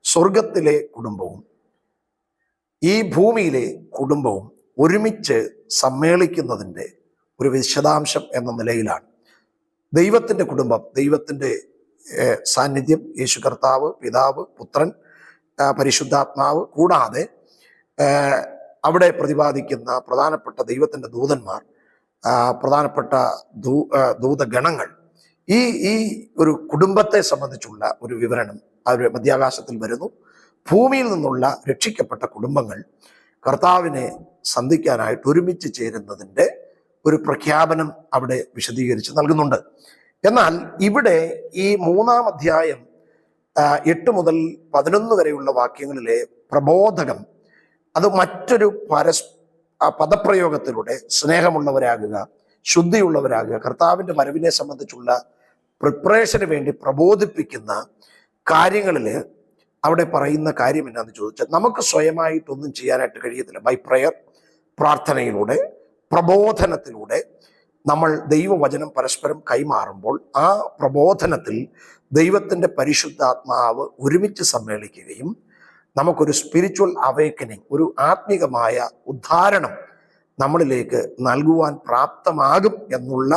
സ്വർഗത്തിലെ കുടുംബവും ഈ ഭൂമിയിലെ കുടുംബവും ഒരുമിച്ച് സമ്മേളിക്കുന്നതിൻ്റെ ഒരു വിശദാംശം എന്ന നിലയിലാണ് ദൈവത്തിൻ്റെ കുടുംബം, ദൈവത്തിൻ്റെ സാന്നിധ്യം, യേശു കർത്താവ്, പിതാവ്, പുത്രൻ, പരിശുദ്ധാത്മാവ്, കൂടാതെ അവിടെ പ്രതിപാദിക്കുന്ന പ്രധാനപ്പെട്ട ദൈവത്തിൻ്റെ ദൂതന്മാർ, പ്രധാനപ്പെട്ട ദൂതഗണങ്ങൾ, ഈ ഒരു കുടുംബത്തെ സംബന്ധിച്ചുള്ള ഒരു വിവരണം അവരുടെ മധ്യാകാശത്തിൽ വരുന്നു. ഭൂമിയിൽ നിന്നുള്ള രക്ഷിക്കപ്പെട്ട കുടുംബങ്ങൾ കർത്താവിനെ സന്ധിക്കാനായിട്ട് ഒരുമിച്ച് ചേരുന്നതിൻ്റെ ഒരു പ്രഖ്യാപനം അവിടെ വിശദീകരിച്ച് നൽകുന്നുണ്ട്. എന്നാൽ ഇവിടെ ഈ 3-ാം അധ്യായം 8 മുതൽ 11 വരെയുള്ള വാക്യങ്ങളിലെ പ്രബോധകം, അത് മറ്റൊരു പദപ്രയോഗത്തിലൂടെ സ്നേഹമുള്ളവരാകുക, ശുദ്ധിയുള്ളവരാകുക, കർത്താവിൻ്റെ വരവിനെ സംബന്ധിച്ചുള്ള പ്രിപ്പറേഷന് വേണ്ടി പ്രബോധിപ്പിക്കുന്ന കാര്യങ്ങളിൽ അവിടെ പറയുന്ന കാര്യം എന്നാന്ന് ചോദിച്ചാൽ, നമുക്ക് സ്വയമായിട്ടൊന്നും ചെയ്യാനായിട്ട് കഴിയത്തില്ല. ബൈ പ്രയർ, പ്രാർത്ഥനയിലൂടെ, പ്രബോധനത്തിലൂടെ നമ്മൾ ദൈവവചനം പരസ്പരം കൈമാറുമ്പോൾ ആ പ്രബോധനത്തിൽ ദൈവത്തിൻ്റെ പരിശുദ്ധാത്മാവ് ഒരുമിച്ച് സമ്മേളിക്കുകയും നമുക്കൊരു സ്പിരിച്വൽ അവേക്കനിങ്, ഒരു ആത്മീകമായ ഉദ്ധാരണം നമ്മളിലേക്ക് നൽകുവാൻ പ്രാപ്തമാകും എന്നുള്ള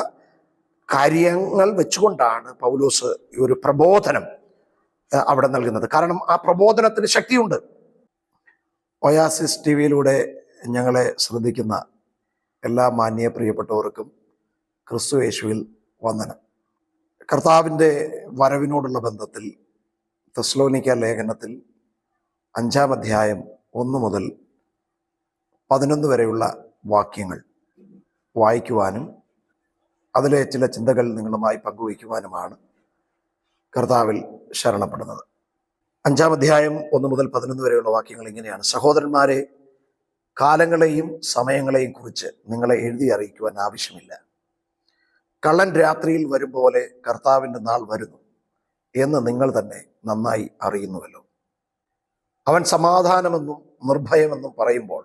കാര്യങ്ങൾ വെച്ചുകൊണ്ടാണ് പൗലോസ് ഈ ഒരു പ്രബോധനം അവിടെ നൽകുന്നത്. കാരണം ആ പ്രബോധനത്തിന് ശക്തിയുണ്ട്. ഒയാസിസ് TV-യിലൂടെ ഞങ്ങളെ ശ്രദ്ധിക്കുന്ന എല്ലാ മാന്യ പ്രിയപ്പെട്ടവർക്കും ക്രിസ്തു യേശുവിൽ വന്ദനം. കർത്താവിൻ്റെ വരവിനോടുള്ള ബന്ധത്തിൽ തെസ്സലോനിക്ക ലേഖനത്തിൽ 5-ാം അധ്യായം 1 മുതൽ 11 വരെയുള്ള വാക്യങ്ങൾ വായിക്കുവാനും അതിലെ ചില ചിന്തകൾ നിങ്ങളുമായി പങ്കുവയ്ക്കുവാനുമാണ് കർത്താവിൽ ശരണപ്പെടുന്നത്. 5-ാം അധ്യായം 1 മുതൽ 11 വരെയുള്ള വാക്യങ്ങൾ ഇങ്ങനെയാണ്: സഹോദരന്മാരെ, കാലങ്ങളെയും സമയങ്ങളെയും കുറിച്ച് നിങ്ങളെ എഴുതി അറിയിക്കുവാൻ ആവശ്യമില്ല. കള്ളൻ രാത്രിയിൽ വരും പോലെ കർത്താവിൻ്റെ നാൾ വരുന്നു എന്ന് നിങ്ങൾ തന്നെ നന്നായി അറിയുന്നുവല്ലോ. അവൻ സമാധാനമെന്നും നിർഭയമെന്നും പറയുമ്പോൾ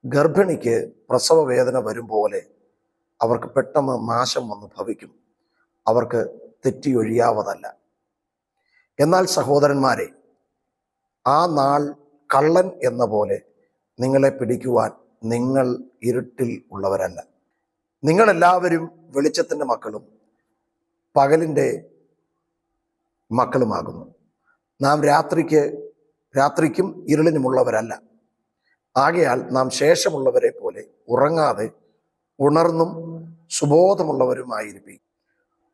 ഗർഭിണിക്ക് പ്രസവ വേദന വരും പോലെ അവർക്ക് പെട്ടെന്ന് നാശം വന്ന് ഭവിക്കും. അവർക്ക് തെറ്റിയൊഴിയാവതല്ല. എന്നാൽ സഹോദരന്മാരെ, ആ നാൾ കള്ളൻ എന്ന പോലെ നിങ്ങളെ പിടിക്കുവാൻ നിങ്ങൾ ഇരുട്ടിൽ ഉള്ളവരല്ല. നിങ്ങളെല്ലാവരും വെളിച്ചത്തിൻ്റെ മക്കളും പകലിൻ്റെ മക്കളുമാകുന്നു. നാം രാത്രിക്കും ഇരുളിനുമുള്ളവരല്ല. ആകയാൽ നാം ശേഷമുള്ളവരെ പോലെ ഉറങ്ങാതെ ഉണർന്നും സുബോധമുള്ളവരുമായിരിക്കും.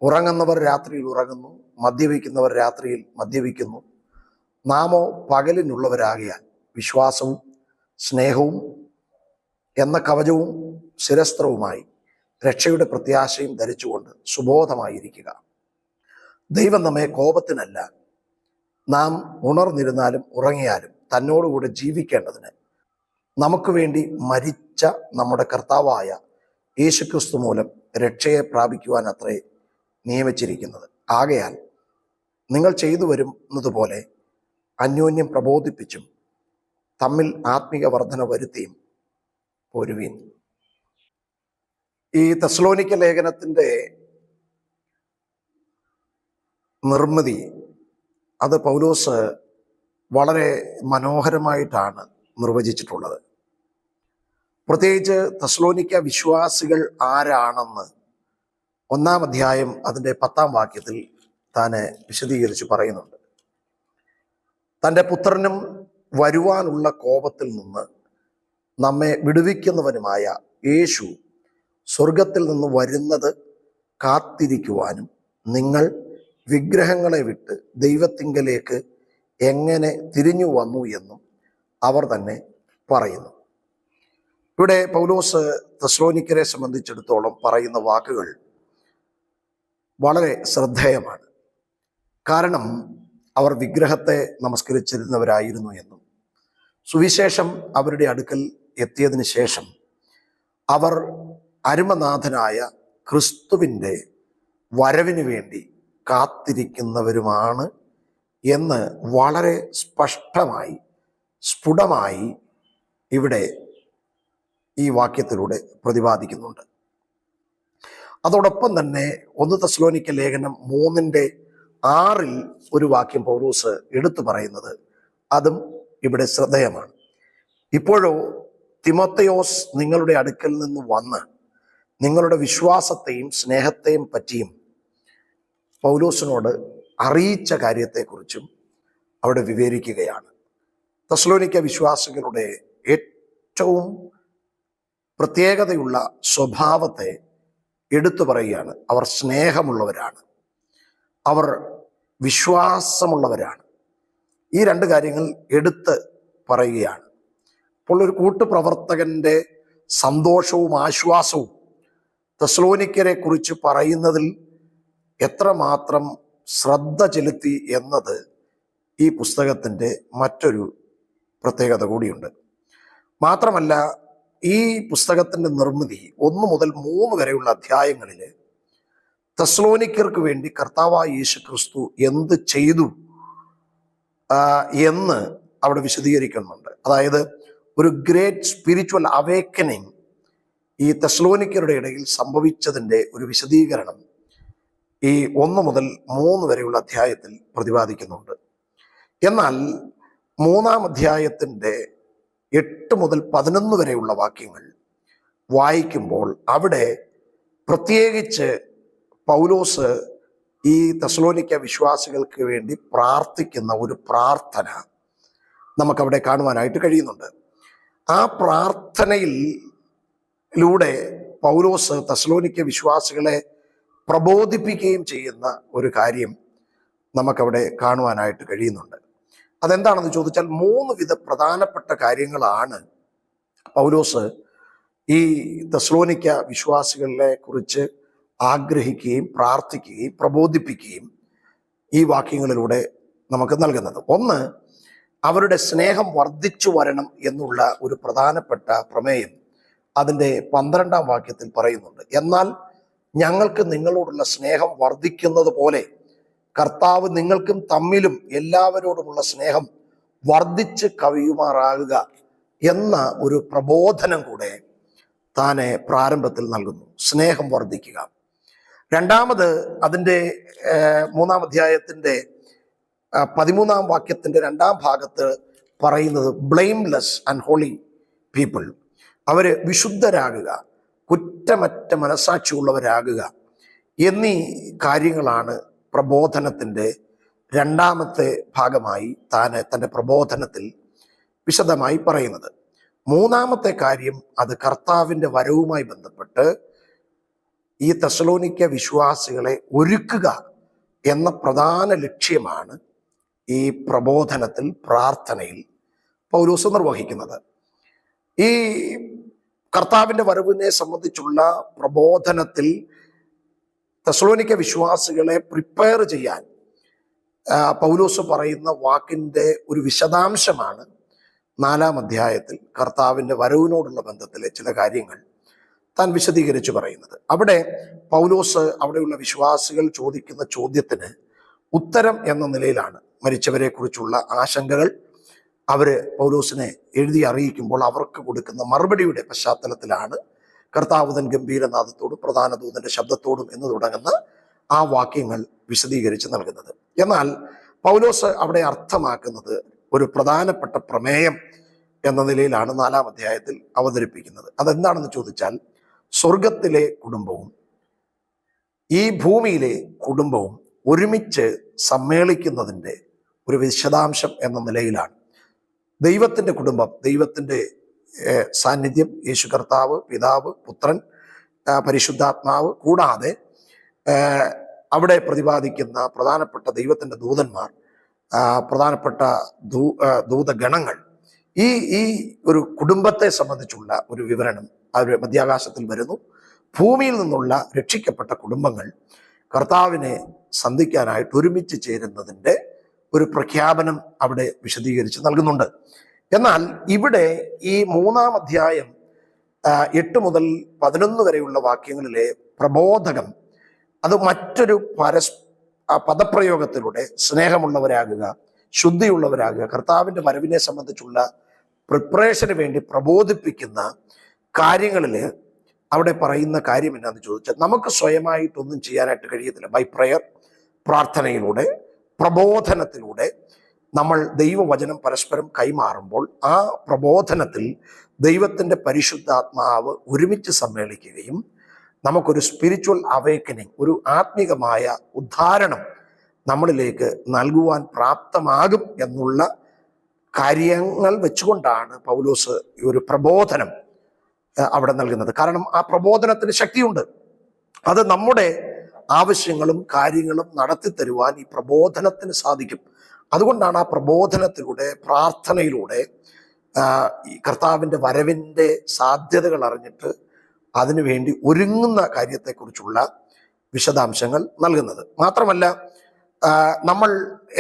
ഉറങ്ങുന്നവർ രാത്രിയിൽ ഉറങ്ങുന്നു, മദ്യപിക്കുന്നവർ രാത്രിയിൽ മദ്യപിക്കുന്നു. നാമോ പകലിനുള്ളവരാകിയാൽ വിശ്വാസവും സ്നേഹവും എന്ന കവചവും ശിരസ്ത്രവുമായി രക്ഷയുടെ പ്രത്യാശയും ധരിച്ചുകൊണ്ട് സുബോധമായിരിക്കുക. ദൈവം നമ്മെ കോപത്തിനല്ല, നാം ഉണർന്നിരുന്നാലും ഉറങ്ങിയാലും തന്നോടുകൂടെ ജീവിക്കേണ്ടതിന് നമുക്ക് വേണ്ടി മരിച്ച നമ്മുടെ കർത്താവായ യേശുക്രിസ്തു മൂലം രക്ഷയെ പ്രാപിക്കുവാൻ അത്രേ നിയമിച്ചിരിക്കുന്നത്. ആകയാൽ നിങ്ങൾ ചെയ്തു വരുന്നതുപോലെ അന്യോന്യം പ്രബോധിപ്പിച്ചും തമ്മിൽ ആത്മീക വർധന വരുത്തിയും പോരുവീൻ. ഈ തെസ്സലോനിക്ക ലേഖനത്തിൻ്റെ നിർമ്മിതി അത് പൗലോസ് വളരെ മനോഹരമായിട്ടാണ് നിർവചിച്ചിട്ടുള്ളത്. പ്രത്യേകിച്ച് തെസ്സലോനിക്ക വിശ്വാസികൾ ആരാണെന്ന് 1-ാം അധ്യായം അതിൻ്റെ 10-ാം വാക്യത്തിൽ താൻ വിശദീകരിച്ച് പറയുന്നുണ്ട്. തൻ്റെ പുത്രനും വരുവാനുള്ള കോപത്തിൽ നിന്ന് നമ്മെ വിടുവിക്കുന്നവനുമായ യേശു സ്വർഗത്തിൽ നിന്ന് വരുന്നത് കാത്തിരിക്കുവാനും നിങ്ങൾ വിഗ്രഹങ്ങളെ വിട്ട് ദൈവത്തിങ്കലേക്ക് എങ്ങനെ തിരിഞ്ഞു വന്നു എന്നും അവർ തന്നെ പറയുന്നു. ഇവിടെ പൗലോസ് തെസ്സലോനിക്കരെ സംബന്ധിച്ചിടത്തോളം പറയുന്ന വാക്കുകൾ വളരെ ശ്രദ്ധേയമാണ്. കാരണം അവർ വിഗ്രഹത്തെ നമസ്കരിച്ചിരുന്നവരായിരുന്നു എന്നും സുവിശേഷം അവരുടെ അടുക്കൽ എത്തിയതിന് ശേഷം അവർ അരുമനാഥനായ ക്രിസ്തുവിൻ്റെ വരവിന് വേണ്ടി കാത്തിരിക്കുന്നവരുമാണ് എന്ന് വളരെ സ്പഷ്ടമായി സ്ഫുടമായി ഇവിടെ ഈ വാക്യത്തിലൂടെ പ്രതിപാദിക്കുന്നുണ്ട്. അതോടൊപ്പം തന്നെ 1 തെസ്സലോനിക്ക ലേഖനം 3-ന്റെ 6 ഒരു വാക്യം പൗലോസ് എടുത്തു പറയുന്നത് അതും ഇവിടെ ശ്രദ്ധേയമാണ്. ഇപ്പോഴോ തിമോത്തയോസ് നിങ്ങളുടെ അടുക്കൽ നിന്ന് വന്ന് നിങ്ങളുടെ വിശ്വാസത്തെയും സ്നേഹത്തെയും പറ്റിയും പൗലോസിനോട് അറിയിച്ച കാര്യത്തെക്കുറിച്ചും അവിടെ വിവരിക്കുകയാണ്. തെസ്സലോനിക്ക വിശ്വാസികളുടെ ഏറ്റവും പ്രത്യേകതയുള്ള സ്വഭാവത്തെ എടുത്തു പറയുകയാണ്. അവർ സ്നേഹമുള്ളവരാണ്, അവർ വിശ്വാസമുള്ളവരാണ്. ഈ 2 കാര്യങ്ങൾ എടുത്ത് പറയുകയാണ്. അപ്പോൾ ഒരു കൂട്ടുപ്രവർത്തകന്റെ സന്തോഷവും ആശ്വാസവും തെസ്സലോനിക്കരെ കുറിച്ച് പറയുന്നതിൽ എത്രമാത്രം ശ്രദ്ധ ചെലുത്തി എന്നത് ഈ പുസ്തകത്തിൻ്റെ മറ്റൊരു പ്രത്യേകത കൂടിയുണ്ട്. മാത്രമല്ല, ഈ പുസ്തകത്തിൻ്റെ നിർമ്മിതി 1 മുതൽ 3 വരെയുള്ള അധ്യായങ്ങളിൽ തെസ്സലോനിക്കർക്ക് വേണ്ടി കർത്താവായ യേശു ക്രിസ്തു എന്ത് ചെയ്തു എന്ന് അവിടെ വിശദീകരിക്കുന്നുണ്ട്. അതായത് ഒരു ഗ്രേറ്റ് സ്പിരിച്വൽ അവേക്കനിങ് ഈ തെസ്സലോനിക്കരുടെ ഇടയിൽ സംഭവിച്ചതിൻ്റെ ഒരു വിശദീകരണം ഈ 1 മുതൽ 3 വരെയുള്ള അധ്യായത്തിൽ പ്രതിപാദിക്കുന്നുണ്ട്. എന്നാൽ 3-ാം അധ്യായത്തിൻ്റെ 8 മുതൽ 11 വരെയുള്ള വാക്യങ്ങൾ വായിക്കുമ്പോൾ അവിടെ പ്രത്യേകിച്ച് പൗലോസ് ഈ തെസ്സലോനിക്ക വിശ്വാസികൾക്ക് വേണ്ടി പ്രാർത്ഥിക്കുന്ന ഒരു പ്രാർത്ഥന നമുക്കവിടെ കാണുവാനായിട്ട് കഴിയുന്നുണ്ട്. ആ പ്രാർത്ഥനയിലൂടെ പൗലോസ് തെസ്സലോനിക്ക വിശ്വാസികളെ പ്രബോധിപ്പിക്കുകയും ചെയ്യുന്ന ഒരു കാര്യം നമുക്കവിടെ കാണുവാനായിട്ട് കഴിയുന്നുണ്ട്. അതെന്താണെന്ന് ചോദിച്ചാൽ 3 വിധ പ്രധാനപ്പെട്ട കാര്യങ്ങളാണ് പൗലോസ് ഈ തെസ്സലോനിക്ക വിശ്വാസികളെ കുറിച്ച് ആഗ്രഹിക്കുകയും പ്രാർത്ഥിക്കുകയും പ്രബോധിപ്പിക്കുകയും ഈ വാക്യങ്ങളിലൂടെ നമുക്ക് നൽകുന്നത്. 1, അവരുടെ സ്നേഹം വർദ്ധിച്ചു വരണം എന്നുള്ള ഒരു പ്രധാനപ്പെട്ട പ്രമേയം അതിൻ്റെ 12-ാം വാക്യത്തിൽ പറയുന്നുണ്ട്. എന്നാൽ ഞങ്ങൾക്ക് നിങ്ങളോടുള്ള സ്നേഹം വർദ്ധിക്കുന്നത് പോലെ കർത്താവ് നിങ്ങൾക്കും തമ്മിലും എല്ലാവരോടുമുള്ള സ്നേഹം വർദ്ധിച്ച് കവിയുമാറാകുക എന്ന ഒരു പ്രബോധനം കൂടെ താനെ പ്രാരംഭത്തിൽ നൽകുന്നു. സ്നേഹം വർദ്ധിക്കുക. 2-ാമത് അതിൻ്റെ 3-ാം അധ്യായത്തിൻ്റെ 13-ാം വാക്യത്തിൻ്റെ 2-ാം ഭാഗത്ത് പറയുന്നത് ബ്ലെയിംലെസ് ആൻഡ് ഹോളി പീപ്പിൾ, അവർ വിശുദ്ധരാകുക, കുറ്റമറ്റ മനസാക്ഷിയുള്ളവരാകുക എന്നീ കാര്യങ്ങളാണ് പ്രബോധനത്തിൻ്റെ 2-ാമത്തെ ഭാഗമായി തൻ്റെ പ്രബോധനത്തിൽ വിശദമായി പറയുന്നത്. 3-ാമത്തെ കാര്യം അത് കർത്താവിൻ്റെ വരവുമായി ബന്ധപ്പെട്ട് ഈ തെസ്സലോനിക്ക വിശ്വാസികളെ ഒരുക്കുക എന്ന പ്രധാന ലക്ഷ്യമാണ് ഈ പ്രബോധനത്തിൽ പ്രാർത്ഥനയിൽ പൗലോസ് നിർവഹിക്കുന്നത്. ഈ കർത്താവിൻ്റെ വരവിനെ സംബന്ധിച്ചുള്ള പ്രബോധനത്തിൽ തെസ്സലോനിക്ക വിശ്വാസികളെ പ്രിപ്പയർ ചെയ്യാൻ പൗലോസ് പറയുന്ന വാക്കിൻ്റെ ഒരു വിശദാംശമാണ് 4-ാം അധ്യായത്തിൽ കർത്താവിൻ്റെ വരവിനോടുള്ള ബന്ധത്തിലെ ചില കാര്യങ്ങൾ താൻ വിശദീകരിച്ച് പറയുന്നത്. അവിടെ പൗലോസ് അവിടെയുള്ള വിശ്വാസികൾ ചോദിക്കുന്ന ചോദ്യത്തിന് ഉത്തരം എന്ന നിലയിലാണ് മരിച്ചവരെ കുറിച്ചുള്ള ആശങ്കകൾ പൗലോസിനെ എഴുതി അറിയിക്കുമ്പോൾ അവർക്ക് കൊടുക്കുന്ന മറുപടിയുടെ പശ്ചാത്തലത്തിലാണ് കർത്താവ് തൻ ഗംഭീരനാദത്തോടും പ്രധാന ദൂതന്റെ ശബ്ദത്തോടും എന്ന് തുടങ്ങുന്ന ആ വാക്യങ്ങൾ വിശദീകരിച്ച് നൽകുന്നത്. എന്നാൽ പൗലോസ് അവിടെ അർത്ഥമാക്കുന്നത് ഒരു പ്രധാനപ്പെട്ട പ്രമേയം എന്ന നിലയിലാണ് 4-ാം അധ്യായത്തിൽ അവതരിപ്പിക്കുന്നത്. അതെന്താണെന്ന് ചോദിച്ചാൽ സ്വർഗത്തിലെ കുടുംബവും ഈ ഭൂമിയിലെ കുടുംബവും ഒരുമിച്ച് സമ്മേളിക്കുന്നതിൻ്റെ ഒരു വിശദാംശം എന്ന നിലയിലാണ്. ദൈവത്തിൻ്റെ കുടുംബം, ദൈവത്തിൻ്റെ സാന്നിധ്യം, യേശു കർത്താവ്, പിതാവ്, പുത്രൻ, പരിശുദ്ധാത്മാവ്, കൂടാതെ അവിടെ പ്രതിപാദിക്കുന്ന പ്രധാനപ്പെട്ട ദൈവത്തിൻ്റെ ദൂതന്മാർ, പ്രധാനപ്പെട്ട ദൂതഗണങ്ങൾ, ഈ ഒരു കുടുംബത്തെ സംബന്ധിച്ചുള്ള ഒരു വിവരണം അവർ മധ്യാകാശത്തിൽ വരുന്നു. ഭൂമിയിൽ നിന്നുള്ള രക്ഷിക്കപ്പെട്ട കുടുംബങ്ങൾ കർത്താവിനെ സന്ധിക്കാനായിട്ട് ഒരുമിച്ച് ചേരുന്നതിൻ്റെ ഒരു പ്രഖ്യാപനം അവിടെ വിശദീകരിച്ച് നൽകുന്നുണ്ട്. എന്നാൽ ഇവിടെ ഈ 3-ാം അധ്യായം 8 മുതൽ 11 വരെയുള്ള വാക്യങ്ങളിലെ പ്രബോധകം അത് മറ്റൊരു പദപ്രയോഗത്തിലൂടെ സ്നേഹമുള്ളവരാകുക, ശുദ്ധിയുള്ളവരാകുക, കർത്താവിൻ്റെ വരവിനെ സംബന്ധിച്ചുള്ള പ്രിപ്പറേഷന് വേണ്ടി പ്രബോധിപ്പിക്കുന്ന കാര്യങ്ങളിൽ അവിടെ പറയുന്ന കാര്യം എന്നാന്ന് ചോദിച്ചാൽ നമുക്ക് സ്വയമായിട്ടൊന്നും ചെയ്യാനായിട്ട് കഴിയത്തില്ല. ബൈ പ്രയർ, പ്രാർത്ഥനയിലൂടെ പ്രബോധനത്തിലൂടെ നമ്മൾ ദൈവവചനം പരസ്പരം കൈമാറുമ്പോൾ ആ പ്രബോധനത്തിൽ ദൈവത്തിൻ്റെ പരിശുദ്ധാത്മാവ് ഒരുമിച്ച് സമ്മേളിക്കുകയും നമുക്കൊരു സ്പിരിച്വൽ അവേക്കനിങ്, ഒരു ആത്മീകമായ ഉദ്ധാരണം നമ്മളിലേക്ക് നൽകുവാൻ പ്രാപ്തമാകും എന്നുള്ള കാര്യങ്ങൾ വെച്ചുകൊണ്ടാണ് പൗലോസ് ഈ ഒരു പ്രബോധനം അവിടെ നൽകുന്നത്. കാരണം ആ പ്രബോധനത്തിന് ശക്തിയുണ്ട്. അത് നമ്മുടെ ആവശ്യങ്ങളും കാര്യങ്ങളും നടത്തി തരുവാൻ ഈ പ്രബോധനത്തിന് സാധിക്കും. അതുകൊണ്ടാണ് ആ പ്രബോധനത്തിലൂടെ, പ്രാർത്ഥനയിലൂടെ ഈ കർത്താവിൻ്റെ വരവിൻ്റെ സാധ്യതകൾ അറിഞ്ഞിട്ട് അതിനുവേണ്ടി ഒരുങ്ങുന്ന കാര്യത്തെക്കുറിച്ചുള്ള വിശദാംശങ്ങൾ നൽകുന്നത്. മാത്രമല്ല, നമ്മൾ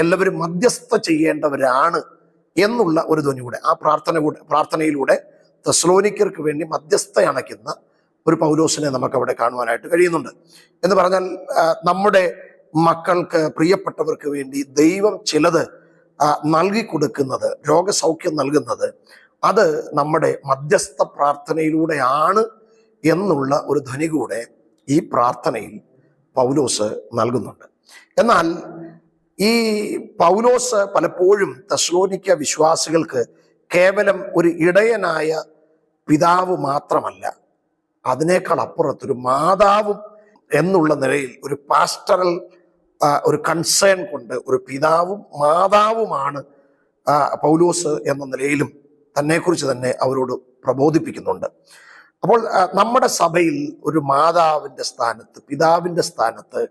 എല്ലാവരും മധ്യസ്ഥ ചെയ്യേണ്ടവരാണ് എന്നുള്ള ഒരു ധ്വനി കൂടെ ആ പ്രാർത്ഥനയിലൂടെ തെസ്സലോനിക്കർക്ക് വേണ്ടി മധ്യസ്ഥ അണയ്ക്കുന്ന ഒരു പൗലോസിനെ നമുക്ക് അവിടെ കാണുവാനായിട്ട് കഴിയുന്നുണ്ട്. എന്ന് പറഞ്ഞാൽ, നമ്മുടെ മക്കൾക്ക്, പ്രിയപ്പെട്ടവർക്ക് വേണ്ടി ദൈവം ചിലത് നൽകി കൊടുക്കുന്നത്, രോഗസൗഖ്യം നൽകുന്നത്, അത് നമ്മുടെ മധ്യസ്ഥ പ്രാർത്ഥനയിലൂടെയാണ് എന്നുള്ള ഒരു ധ്വനി കൂടെ ഈ പ്രാർത്ഥനയിൽ പൗലോസ് നൽകുന്നുണ്ട്. എന്നാൽ ഈ പൗലോസ് പലപ്പോഴും തെസ്സലോനിക്ക വിശ്വാസികൾക്ക് കേവലം ഒരു ഇടയനായ പിതാവ് മാത്രമല്ല, അതിനേക്കാൾ അപ്പുറത്തൊരു മാതാവും എന്നുള്ള നിലയിൽ ഒരു പാസ്റ്ററൽ ഒരു കൺസേൺ കൊണ്ട് ഒരു പിതാവും മാതാവുമാണ് പൗലോസ് എന്ന നിലയിലും തന്നെക്കുറിച്ച് തന്നെ അവരോട് പ്രബോധിപ്പിക്കുന്നുണ്ട്. അപ്പോൾ നമ്മുടെ സഭയിൽ ഒരു മാതാവിൻ്റെ സ്ഥാനത്ത്, പിതാവിൻ്റെ സ്ഥാനത്ത്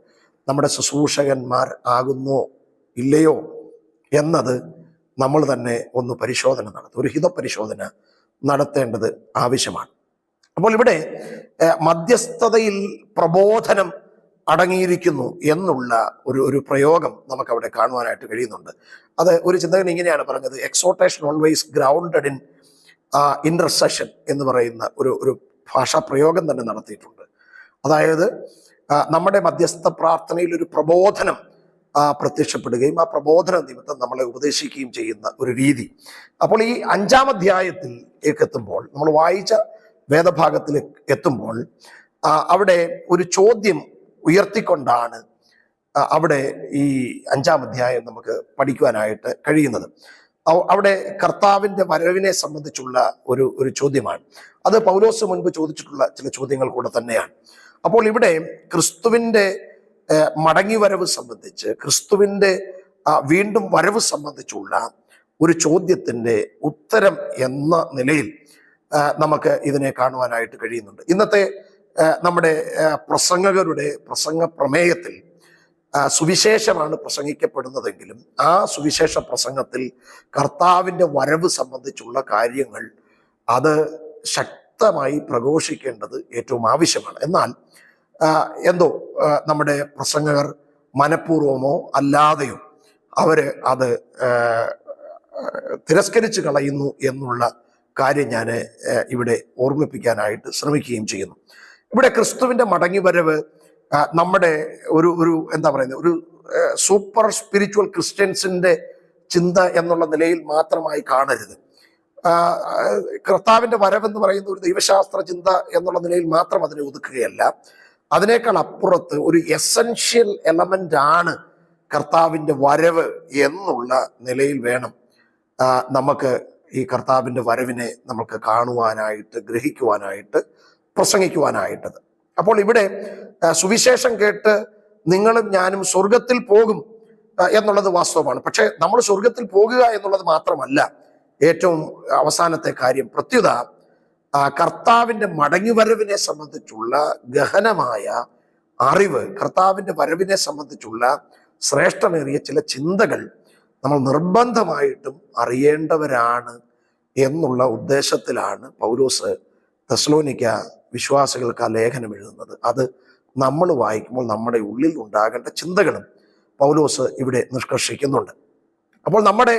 നമ്മുടെ ശുശ്രൂഷകന്മാർ ആകുന്നോ ഇല്ലയോ എന്നത് നമ്മൾ തന്നെ ഒന്ന് പരിശോധന നടത്തും, ഒരു ഹിതപരിശോധന നടത്തേണ്ടത് ആവശ്യമാണ്. അപ്പോൾ ഇവിടെ മധ്യസ്ഥതയിൽ പ്രബോധനം അടങ്ങിയിരിക്കുന്നു എന്നുള്ള ഒരു പ്രയോഗം നമുക്കവിടെ കാണുവാനായിട്ട് കഴിയുന്നുണ്ട്. അത് ഒരു ചിന്തകൻ ഇങ്ങനെയാണ് പറഞ്ഞത്: exhortation always grounded in intercession എന്ന് പറയുന്ന ഒരു ഭാഷാ പ്രയോഗം തന്നെ നടത്തിയിട്ടുണ്ട്. അതായത് നമ്മുടെ മധ്യസ്ഥ പ്രാർത്ഥനയിൽ ഒരു പ്രബോധനം പ്രത്യക്ഷപ്പെടുകയും ആ പ്രബോധന നിമിത്തം നമ്മളെ ഉപദേശിക്കുകയും ചെയ്യുന്ന ഒരു രീതി. അപ്പോൾ ഈ 5-ാം അധ്യായത്തിലേക്ക് എത്തുമ്പോൾ, നമ്മൾ വായിച്ച വേദഭാഗത്തിലേക്ക് എത്തുമ്പോൾ, അവിടെ ഒരു ചോദ്യം ഉയർത്തിക്കൊണ്ടാണ് അവിടെ ഈ 5-ാം അധ്യായം നമുക്ക് പഠിക്കുവാനായിട്ട് കഴിയുന്നത്. അവിടെ കർത്താവിൻ്റെ വരവിനെ സംബന്ധിച്ചുള്ള ഒരു ചോദ്യമാണ്. അത് പൗലോസ് മുൻപ് ചോദിച്ചിട്ടുള്ള ചില ചോദ്യങ്ങൾ കൂടെ തന്നെയാണ്. അപ്പോൾ ഇവിടെ ക്രിസ്തുവിൻ്റെ മടങ്ങിവരവ് സംബന്ധിച്ച്, ക്രിസ്തുവിൻ്റെ വീണ്ടും വരവ് സംബന്ധിച്ചുള്ള ഒരു ചോദ്യത്തിൻ്റെ ഉത്തരം എന്ന നിലയിൽ നമുക്ക് ഇതിനെ കാണുവാനായിട്ട് കഴിയുന്നുണ്ട്. ഇന്നത്തെ നമ്മുടെ പ്രസംഗകരുടെ പ്രസംഗ പ്രമേയത്തിൽ സുവിശേഷമാണ് പ്രസംഗിക്കപ്പെടുന്നതെങ്കിലും ആ സുവിശേഷ പ്രസംഗത്തിൽ കർത്താവിൻ്റെ വരവ് സംബന്ധിച്ചുള്ള കാര്യങ്ങൾ അത് ശക്തമായി പ്രഘോഷിക്കേണ്ടത് ഏറ്റവും ആവശ്യമാണ്. എന്നാൽ എന്തോ നമ്മുടെ പ്രസംഗകർ മനഃപൂർവമോ അല്ലാതെയോ അത് തിരസ്കരിച്ച് കളയുന്നു എന്നുള്ള കാര്യം ഞാൻ ഇവിടെ ഓർമ്മിപ്പിക്കാനായിട്ട് ശ്രമിക്കുകയും ചെയ്യുന്നു. ഇവിടെ ക്രിസ്തുവിൻ്റെ മടങ്ങിവരവ് നമ്മുടെ ഒരു എന്താ പറയുന്നത്, ഒരു സൂപ്പർ സ്പിരിച്വൽ ക്രിസ്ത്യൻസിൻ്റെ ചിന്ത എന്നുള്ള നിലയിൽ മാത്രമായി കാണരുത്. കർത്താവിൻ്റെ വരവെന്ന് പറയുന്ന ഒരു ദൈവശാസ്ത്ര ചിന്ത എന്നുള്ള നിലയിൽ മാത്രം അതിനെ ഒതുക്കുകയല്ല. അതിനേക്കാൾ അപ്പുറത്ത് ഒരു എസൻഷ്യൽ എലമെൻ്റ് ആണ് കർത്താവിൻ്റെ വരവ് എന്നുള്ള നിലയിൽ വേണം നമുക്ക് ഈ കർത്താവിൻ്റെ വരവിനെ നമുക്ക് കാണുവാനായിട്ട്, ഗ്രഹിക്കുവാനായിട്ട്, പ്രസംഗിക്കുവാനായിട്ടത്. അപ്പോൾ ഇവിടെ സുവിശേഷം കേട്ട് നിങ്ങളും ഞാനും സ്വർഗത്തിൽ പോകും എന്നുള്ളത് വാസ്തവമാണ്. പക്ഷെ നമ്മൾ സ്വർഗത്തിൽ പോകുക എന്നുള്ളത് മാത്രമല്ല ഏറ്റവും അവസാനത്തെ കാര്യം. പ്രത്യുത കർത്താവിൻ്റെ മടങ്ങിവരവിനെ സംബന്ധിച്ചുള്ള ഗഹനമായ അറിവ്, കർത്താവിൻ്റെ വരവിനെ സംബന്ധിച്ചുള്ള ശ്രേഷ്ഠമേറിയ ചില ചിന്തകൾ നമ്മൾ നിർബന്ധമായിട്ടും അറിയേണ്ടവരാണ് എന്നുള്ള ഉദ്ദേശത്തിലാണ് പൗലോസ് തെസ്സലോനിക്ക വിശ്വാസികൾക്ക് ആ ലേഖനം എഴുതുന്നത്. അത് നമ്മൾ വായിക്കുമ്പോൾ നമ്മുടെ ഉള്ളിൽ ഉണ്ടാകേണ്ട ചിന്തകളും പൗലോസ് ഇവിടെ നിഷ്കർഷിക്കുന്നുണ്ട്. അപ്പോൾ നമ്മുടെ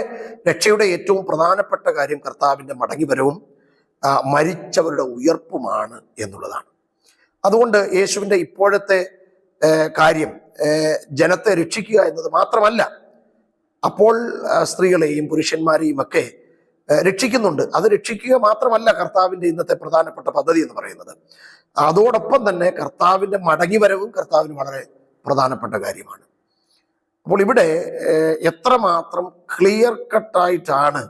രക്ഷയുടെ ഏറ്റവും പ്രധാനപ്പെട്ട കാര്യം കർത്താവിൻ്റെ മടങ്ങിവരവും മരിച്ചവരുടെ ഉയർപ്പുമാണ് എന്നുള്ളതാണ്. അതുകൊണ്ട് യേശുവിൻ്റെ ഇപ്പോഴത്തെ കാര്യം ജനത്തെ രക്ഷിക്കുക എന്നത് മാത്രമല്ല, അപ്പോൾ സ്ത്രീകളെയും പുരുഷന്മാരെയും ഒക്കെ രക്ഷിക്കുന്നുണ്ട്. അത് രക്ഷിക്കുക മാത്രമല്ല കർത്താവിൻ്റെ ഇന്നത്തെ പ്രധാനപ്പെട്ട പദ്ധതി എന്ന് പറയുന്നത്. അതോടൊപ്പം തന്നെ കർത്താവിൻ്റെ മടങ്ങിവരവും കർത്താവിന് വളരെ പ്രധാനപ്പെട്ട കാര്യമാണ്. അപ്പോൾ ഇവിടെ എത്രമാത്രം ക്ലിയർ കട്ടായിട്ടാണ്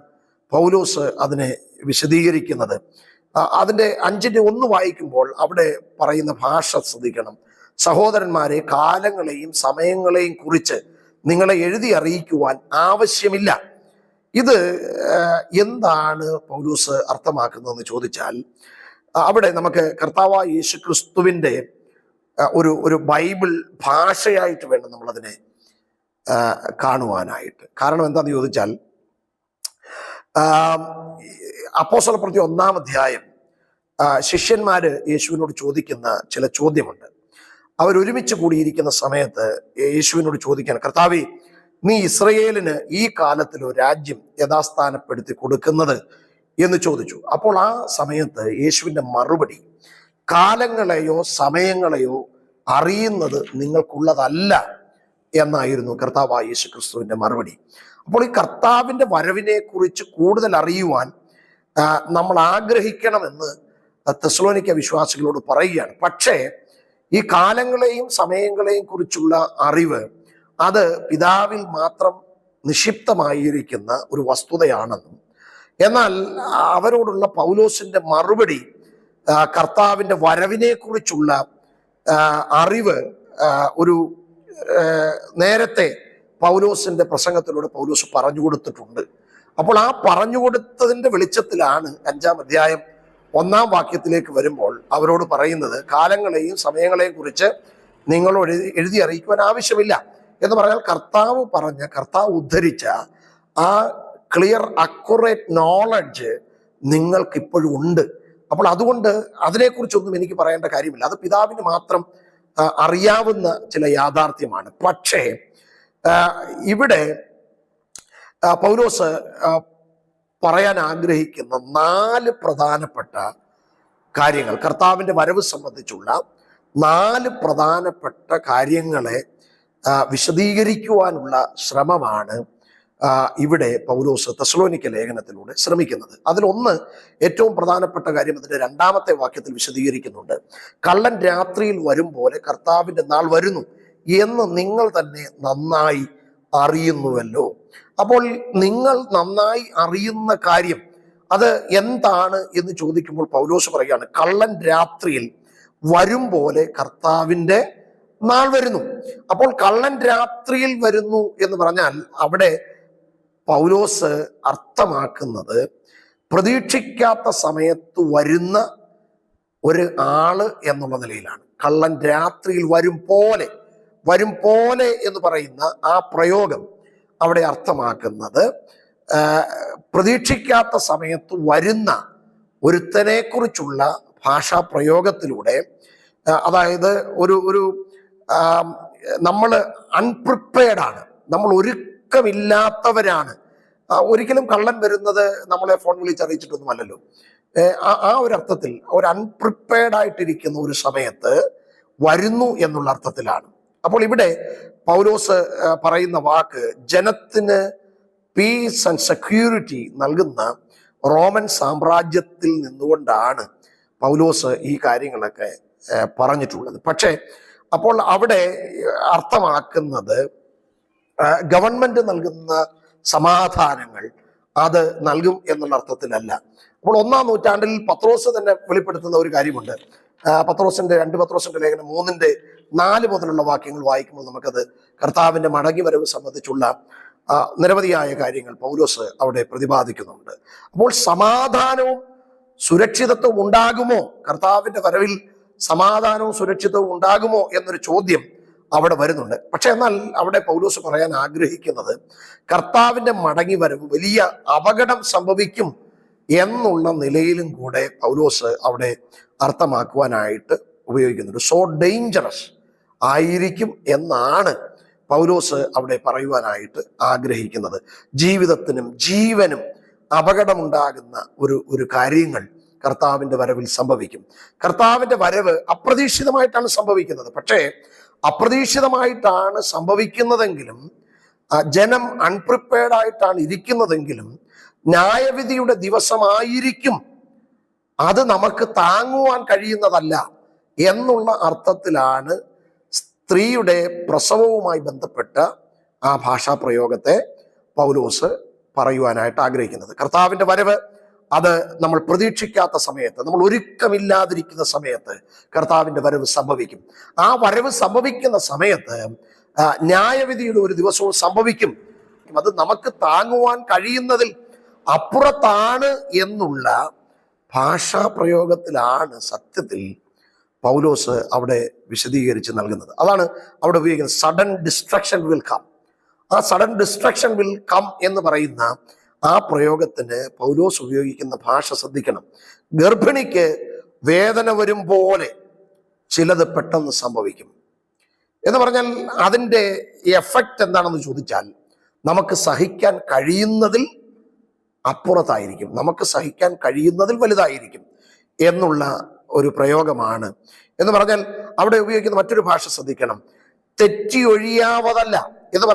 പൗലോസ് അതിനെ വിശദീകരിക്കുന്നത്. അതിൻ്റെ 5:1 വായിക്കുമ്പോൾ അവിടെ പറയുന്ന ഭാഷ ശ്രദ്ധിക്കണം. സഹോദരന്മാരെ, കാലങ്ങളെയും സമയങ്ങളെയും കുറിച്ച് നിങ്ങളെ എഴുതി അറിയിക്കുവാൻ ആവശ്യമില്ല. ഇത് എന്താണ് പൗലോസ് അർത്ഥമാക്കുന്നതെന്ന് ചോദിച്ചാൽ, അവിടെ നമുക്ക് കർത്താവായ യേശു ക്രിസ്തുവിൻ്റെ ഒരു ബൈബിൾ ഭാഷയായിട്ട് വേണം നമ്മളതിനെ കാണുവാനായിട്ട്. കാരണം എന്താണെന്ന് ചോദിച്ചാൽ, അപ്പോസ്തലപ്രവൃത്തി 1-ാം അധ്യായം ശിഷ്യന്മാര് യേശുവിനോട് ചോദിക്കുന്ന ചില ചോദ്യമുണ്ട്. അവരൊരുമിച്ച് കൂടിയിരിക്കുന്ന സമയത്ത് യേശുവിനോട് ചോദിക്കാൻ, കർത്താവേ, നീ ഇസ്രയേലിന് ഈ കാലത്തിലോ രാജ്യം യഥാസ്ഥാനപ്പെടുത്തി കൊടുക്കുന്നത് എന്ന് ചോദിച്ചു. അപ്പോൾ ആ സമയത്ത് യേശുവിൻ്റെ മറുപടി, കാലങ്ങളെയോ സമയങ്ങളെയോ അറിയുന്നത് നിങ്ങൾക്കുള്ളതല്ല എന്നായിരുന്നു കർത്താവായ യേശു ക്രിസ്തുവിൻ്റെ മറുപടി. അപ്പോൾ ഈ കർത്താവിൻ്റെ വരവിനെ കുറിച്ച് കൂടുതൽ അറിയുവാൻ നമ്മൾ ആഗ്രഹിക്കണമെന്ന് തെസ്സലോനിക്ക വിശ്വാസികളോട് പറയുകയാണ്. പക്ഷേ ഈ കാലങ്ങളെയും സമയങ്ങളെയും കുറിച്ചുള്ള അറിവ് അത് പിതാവിൽ മാത്രം നിക്ഷിപ്തമായിരിക്കുന്ന ഒരു വസ്തുതയാണെന്നും, എന്നാൽ അവരോടുള്ള പൗലോസിന്റെ മറുപടി കർത്താവിൻ്റെ വരവിനെ കുറിച്ചുള്ള അറിവ് ഒരു നേരത്തെ പൗലോസിന്റെ പ്രസംഗത്തിലൂടെ പൗലോസ് പറഞ്ഞു കൊടുത്തിട്ടുണ്ട്. അപ്പോൾ ആ പറഞ്ഞു കൊടുത്തതിൻ്റെ വെളിച്ചത്തിലാണ് 5-ാം അധ്യായം 1-ാം വാക്യത്തിലേക്ക് വരുമ്പോൾ അവരോട് പറയുന്നത്, കാലങ്ങളെയും സമയങ്ങളെയും കുറിച്ച് നിങ്ങൾ എഴുതി അറിയിക്കുവാൻ ആവശ്യമില്ല എന്ന് പറഞ്ഞാൽ കർത്താവ് ഉദ്ധരിച്ച ആ ക്ലിയർ അക്യുറേറ്റ് നോളജ് നിങ്ങൾക്കിപ്പോഴും ഉണ്ട്. അപ്പോൾ അതുകൊണ്ട് അതിനെക്കുറിച്ചൊന്നും എനിക്ക് പറയേണ്ട കാര്യമില്ല. അത് പിതാവിന് മാത്രം അറിയാവുന്ന ചില യാഥാർത്ഥ്യമാണ്. പക്ഷേ ഇവിടെ പൗലോസ് പറയാൻ ആഗ്രഹിക്കുന്ന 4 പ്രധാനപ്പെട്ട കാര്യങ്ങൾ, കർത്താവിൻ്റെ വരവ് സംബന്ധിച്ചുള്ള 4 പ്രധാനപ്പെട്ട കാര്യങ്ങളെ വിശദീകരിക്കുവാനുള്ള ശ്രമമാണ് ഇവിടെ പൗലോസ് തെസ്സലോനിക്ക ലേഖനത്തിലൂടെ ശ്രമിക്കുന്നത്. അതിലൊന്ന്, ഏറ്റവും പ്രധാനപ്പെട്ട കാര്യം അതിൻ്റെ 2-ാമത്തെ വാക്യത്തിൽ വിശദീകരിക്കുന്നുണ്ട്. കള്ളൻ രാത്രിയിൽ വരും പോലെ കർത്താവിൻ്റെ നാൾ വരുന്നു എന്ന് നിങ്ങൾ തന്നെ നന്നായി അറിയുന്നുവല്ലോ. അപ്പോൾ നിങ്ങൾ നന്നായി അറിയുന്ന കാര്യം അത് എന്താണ് എന്ന് ചോദിക്കുമ്പോൾ പൗലോസ് പറയുകയാണ്, കള്ളൻ രാത്രിയിൽ വരും പോലെ കർത്താവിൻ്റെ നാൾ വരുന്നു. അപ്പോൾ കള്ളൻ രാത്രിയിൽ വരുന്നു എന്ന് പറഞ്ഞാൽ അവിടെ പൗലോസ് അർത്ഥമാക്കുന്നത് പ്രതീക്ഷിക്കാത്ത സമയത്ത് വരുന്ന ഒരു ആള് എന്നുള്ള നിലയിലാണ്. കള്ളൻ രാത്രിയിൽ വരും പോലെ എന്ന് പറയുന്ന ആ പ്രയോഗം അവിടെ അർത്ഥമാക്കുന്നത് പ്രതീക്ഷിക്കാത്ത സമയത്ത് വരുന്ന ഒരുത്തനെ കുറിച്ചുള്ള ഭാഷാ പ്രയോഗത്തിലൂടെ, അതായത് ഒരു നമ്മൾ അൺപ്രിപ്പയർഡാണ്, നമ്മൾ ഒരുക്കമില്ലാത്തവരാണ്. ഒരിക്കലും കള്ളൻ വരുന്നത് നമ്മളെ ഫോൺ വിളിച്ചറിയിച്ചിട്ടൊന്നുമല്ലല്ലോ. ആ ഒരു അർത്ഥത്തിൽ ഒരു അൺപ്രിപ്പയർഡ് ആയിട്ടിരിക്കുന്ന ഒരു സമയത്ത് വരുന്നു എന്നുള്ള അർത്ഥത്തിലാണ്. അപ്പോൾ ഇവിടെ പൗലോസ് പറയുന്ന വാക്ക് ജനത്തിന് പീസ് ആൻഡ് സെക്യൂരിറ്റി നൽകുന്ന റോമൻ സാമ്രാജ്യത്തിൽ നിന്നുകൊണ്ടാണ് പൗലോസ് ഈ കാര്യങ്ങളൊക്കെ പറഞ്ഞിട്ടുള്ളത്. പക്ഷേ അപ്പോൾ അവിടെ അർത്ഥമാക്കുന്നത് ഗവൺമെന്റ് നൽകുന്ന സമാധാനങ്ങൾ അത് നൽകും എന്നുള്ള അർത്ഥത്തിലല്ല. അപ്പോൾ 1-ാം നൂറ്റാണ്ടിൽ പത്രോസ് തന്നെ വെളിപ്പെടുത്തുന്ന ഒരു കാര്യമുണ്ട്. 2 പത്രോസിന്റെ ലേഖനം 3-4 മുതലുള്ള വാക്യങ്ങൾ വായിക്കുമ്പോൾ നമുക്കത് കർത്താവിൻ്റെ മടങ്ങിവരവ് സംബന്ധിച്ചുള്ള നിരവധിയായ കാര്യങ്ങൾ പൗലോസ് അവിടെ പ്രതിപാദിക്കുന്നുണ്ട്. അപ്പോൾ സമാധാനവും സുരക്ഷിതത്വവും ഉണ്ടാകുമോ, കർത്താവിൻ്റെ വരവിൽ സമാധാനവും സുരക്ഷിതവും ഉണ്ടാകുമോ എന്നൊരു ചോദ്യം അവിടെ വരുന്നുണ്ട്. പക്ഷെ എന്നാൽ അവിടെ പൗലോസ് പറയാൻ ആഗ്രഹിക്കുന്നത് കർത്താവിൻ്റെ മടങ്ങിവരവ് വലിയ അപകടം സംഭവിക്കും എന്നുള്ള നിലയിലും കൂടെ പൗലോസ് അവിടെ അർത്ഥമാക്കുവാനായിട്ട് ഉപയോഗിക്കുന്നുണ്ട്. സോ ഡേഞ്ചറസ് ആയിരിക്കും എന്നാണ് പൗലോസ് അവിടെ പറയുവാനായിട്ട് ആഗ്രഹിക്കുന്നത്. ജീവിതത്തിനും ജീവനും അപകടമുണ്ടാകുന്ന ഒരു കാര്യങ്ങൾ കർത്താവിൻ്റെ വരവിൽ സംഭവിക്കും. കർത്താവിൻ്റെ വരവ് അപ്രതീക്ഷിതമായിട്ടാണ് സംഭവിക്കുന്നത്. പക്ഷേ അപ്രതീക്ഷിതമായിട്ടാണ് സംഭവിക്കുന്നതെങ്കിലും, ജനം അൺപ്രിപ്പയർഡ് ആയിട്ടാണ് ഇരിക്കുന്നതെങ്കിലും, ന്യായവിധിയുടെ ദിവസമായിരിക്കും, അത് നമുക്ക് താങ്ങുവാൻ കഴിയുന്നതല്ല എന്നുള്ള അർത്ഥത്തിലാണ് സ്ത്രീയുടെ പ്രസവവുമായി ബന്ധപ്പെട്ട ആ ഭാഷാപ്രയോഗത്തെ പൗലോസ് പറയുവാനായിട്ട് ആഗ്രഹിക്കുന്നത്. കർത്താവിൻ്റെ വരവ് അത് നമ്മൾ പ്രതീക്ഷിക്കാത്ത സമയത്ത്, നമ്മൾ ഒരുക്കമില്ലാതിരിക്കുന്ന സമയത്ത് കർത്താവിൻ്റെ വരവ് സംഭവിക്കും. ആ വരവ് സംഭവിക്കുന്ന സമയത്ത് ന്യായവിധിയുടെ ഒരു ദിവസവും സംഭവിക്കും. അത് നമുക്ക് താങ്ങുവാൻ കഴിയുന്നതിൽ അപ്പുറത്താണ് എന്നുള്ള ഭാഷാപ്രയോഗത്തിലാണ് സത്യത്തിൽ പൗലോസ് അവിടെ വിശദീകരിച്ച് നൽകുന്നത്. അതാണ് അവിടെ ഉപയോഗിക്കുന്നത്. Sudden destruction will come. ആ സഡൻ ഡിസ്ട്രക്ഷൻ വിൽ കം എന്ന് പറയുന്ന ആ പ്രയോഗത്തിന് പൗലോസ് ഉപയോഗിക്കുന്ന ഭാഷ ശ്രദ്ധിക്കണം. ഗർഭിണിക്ക് വേദന വരും പോലെ ചിലത് പെട്ടെന്ന് സംഭവിക്കും എന്ന് പറഞ്ഞാൽ അതിൻ്റെ എഫക്റ്റ് എന്താണെന്ന് ചോദിച്ചാൽ നമുക്ക് സഹിക്കാൻ കഴിയുന്നതിൽ അപ്പുറത്തായിരിക്കും, നമുക്ക് സഹിക്കാൻ കഴിയുന്നതിൽ വലുതായിരിക്കും എന്നുള്ള ഒരു പ്രയോഗമാണ്. എന്ന് പറഞ്ഞാൽ അവിടെ ഉപയോഗിക്കുന്ന മറ്റൊരു ഭാഷ ശ്രദ്ധിക്കണം. തെറ്റി ഒഴിയാവതല്ല എന്ന്